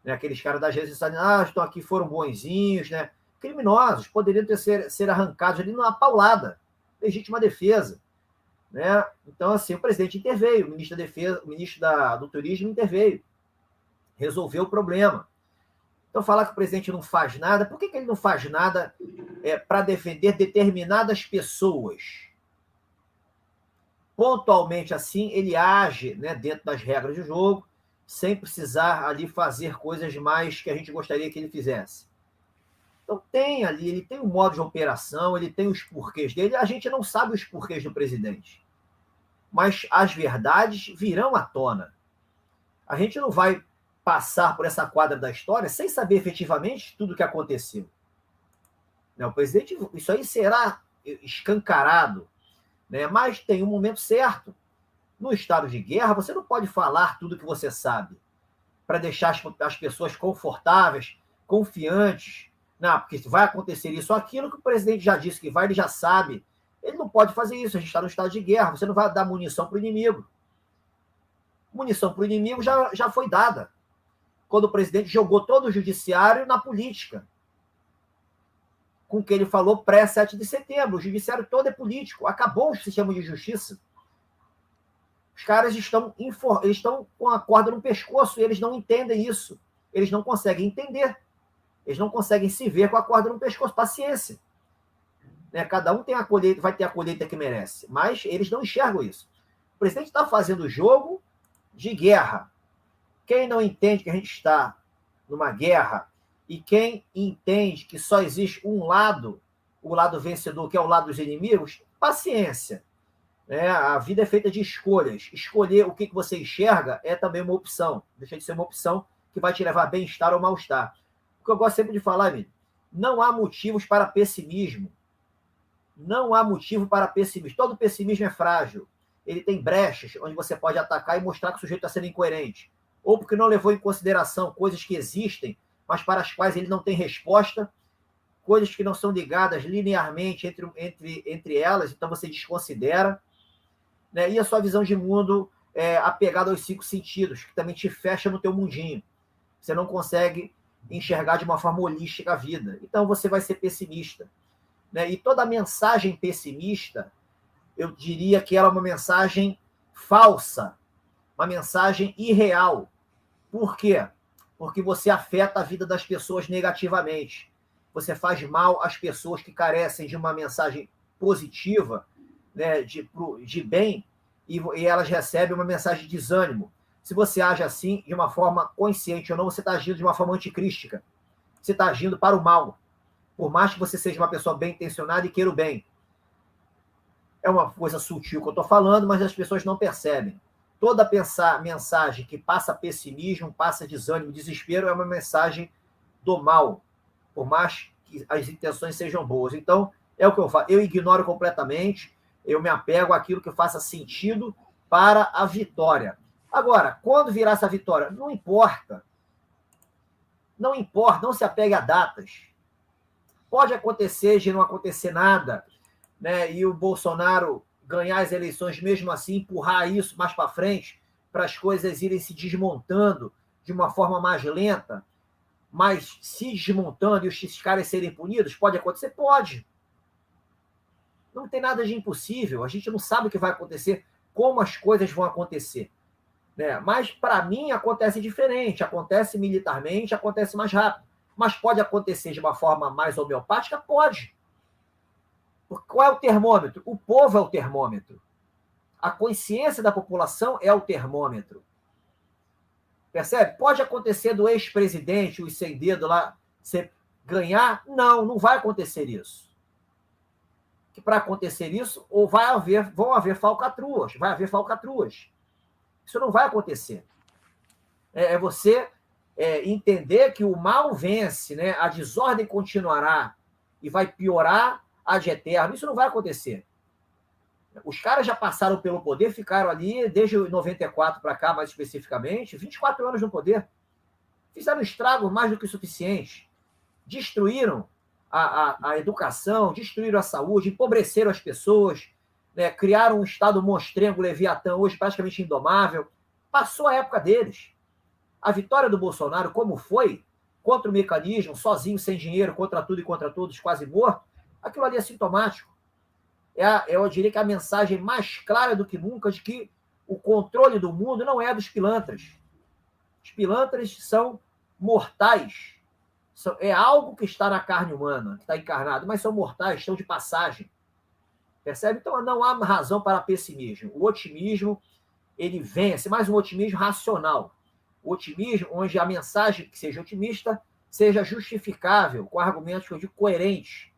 Aqueles caras da agência sanitária, estão aqui, foram bonzinhos, criminosos, poderiam ser arrancados ali numa paulada, legítima defesa. Então, assim, o presidente interveio, o ministro da Defesa, o ministro do Turismo interveio, resolveu o problema. Então, falar que o presidente não faz nada, por que ele não faz nada para defender determinadas pessoas? Pontualmente assim, ele age dentro das regras do jogo, sem precisar ali fazer coisas mais que a gente gostaria que ele fizesse. Então, ele tem um modo de operação, ele tem os porquês dele, a gente não sabe os porquês do presidente. Mas as verdades virão à tona. A gente não vai passar por essa quadra da história sem saber efetivamente tudo o que aconteceu. O presidente, isso aí será escancarado, mas tem um momento certo. No estado de guerra, você não pode falar tudo o que você sabe para deixar as pessoas confortáveis, confiantes, porque vai acontecer isso ou aquilo que o presidente já disse que vai, ele já sabe. Ele não pode fazer isso, a gente está no estado de guerra, você não vai dar munição para o inimigo. Munição para o inimigo já foi dada, quando o presidente jogou todo o judiciário na política, com o que ele falou pré-7 de setembro. O judiciário todo é político, acabou o sistema de justiça. Os caras estão com a corda no pescoço e eles não entendem isso. Eles não conseguem entender. Eles não conseguem se ver com a corda no pescoço. Paciência. Cada um vai ter a colheita que merece. Mas eles não enxergam isso. O presidente está fazendo jogo de guerra. Quem não entende que a gente está numa guerra e quem entende que só existe um lado, o lado vencedor, que é o lado dos inimigos, paciência. A vida é feita de escolhas. Escolher o que você enxerga é também uma opção. Deixa de ser uma opção que vai te levar a bem-estar ou mal-estar. O que eu gosto sempre de falar, amigo, Não há motivos para pessimismo. Não há motivo para pessimismo. Todo pessimismo é frágil. Ele tem brechas onde você pode atacar e mostrar que o sujeito está sendo incoerente. Ou porque não levou em consideração coisas que existem, mas para as quais ele não tem resposta, coisas que não são ligadas linearmente entre elas, então você desconsidera. Né? E a sua visão de mundo é apegada aos 5 sentidos, que também te fecha no teu mundinho. Você não consegue enxergar de uma forma holística a vida. Então você vai ser pessimista. Né? E toda mensagem pessimista, eu diria que ela é uma mensagem falsa, uma mensagem irreal. Por quê? Porque você afeta a vida das pessoas negativamente. Você faz mal às pessoas que carecem de uma mensagem positiva, né, de bem, e elas recebem uma mensagem de desânimo. Se você age assim, de uma forma consciente ou não, você está agindo de uma forma anticrística. Você está agindo para o mal. Por mais que você seja uma pessoa bem intencionada e queira o bem. É uma coisa sutil que eu estou falando, mas as pessoas não percebem. Toda mensagem que passa pessimismo, passa desânimo, desespero, é uma mensagem do mal, por mais que as intenções sejam boas. Então, é o que eu faço. Eu ignoro completamente, eu me apego àquilo que faça sentido para a vitória. Agora, quando virar essa vitória? Não importa. Não importa, não se apegue a datas. Pode acontecer de não acontecer nada, né? E o Bolsonaro ganhar as eleições, mesmo assim, empurrar isso mais para frente, para as coisas irem se desmontando de uma forma mais lenta, mas se desmontando e os caras serem punidos, pode acontecer? Pode. Não tem nada de impossível, a gente não sabe o que vai acontecer, como as coisas vão acontecer. Né? Mas, para mim, acontece diferente, acontece militarmente, acontece mais rápido. Mas pode acontecer de uma forma mais homeopática? Pode. Qual é o termômetro? O povo é o termômetro. A consciência da população é o termômetro. Percebe? Pode acontecer do ex-presidente, o sem dedo lá, você ganhar? Não, não vai acontecer isso. Que para acontecer isso, ou vão haver falcatruas, vai haver falcatruas. Isso não vai acontecer. É você entender que o mal vence, né? A desordem continuará e vai piorar ad eterno. Isso não vai acontecer. Os caras já passaram pelo poder, ficaram ali desde 94 para cá, mais especificamente, 24 anos no poder. Fizeram estrago mais do que suficiente. Destruíram a educação, destruíram a saúde, empobreceram as pessoas, né? Criaram um Estado monstrengo, Leviatã, hoje praticamente indomável. Passou a época deles. A vitória do Bolsonaro, como foi, contra o mecanismo, sozinho, sem dinheiro, contra tudo e contra todos, quase morto, aquilo ali é sintomático. Eu diria que a mensagem mais clara do que nunca de que o controle do mundo não é dos pilantras. Os pilantras são mortais. É algo que está na carne humana, que está encarnado, mas são mortais, estão de passagem. Percebe? Então, não há razão para pessimismo. O otimismo, ele vence, mas um otimismo racional. O otimismo onde a mensagem que seja otimista seja justificável, com argumentos que eu digo coerentes,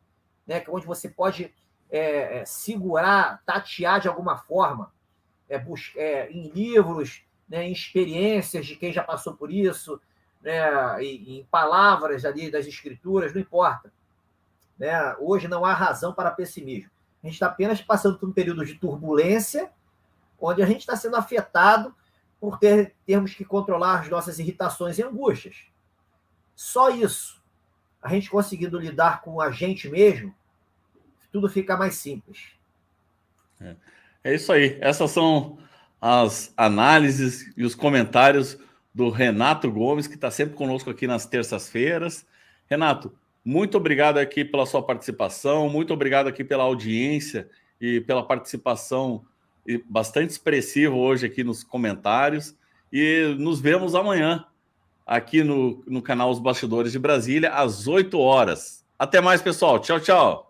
né? Onde você pode segurar, tatear de alguma forma, em livros, né, em experiências de quem já passou por isso, né, em palavras ali das escrituras, não importa. Né? Hoje não há razão para pessimismo. A gente está apenas passando por um período de turbulência, onde a gente está sendo afetado por termos que controlar as nossas irritações e angústias. Só isso. A gente conseguindo lidar com a gente mesmo, tudo fica mais simples. É isso aí. Essas são as análises e os comentários do Renato Gomes, que está sempre conosco aqui nas terças-feiras. Renato, muito obrigado aqui pela sua participação, muito obrigado aqui pela audiência e pela participação bastante expressiva hoje aqui nos comentários. E nos vemos amanhã aqui no canal Os Bastidores de Brasília, às 8 horas. Até mais, pessoal. Tchau, tchau.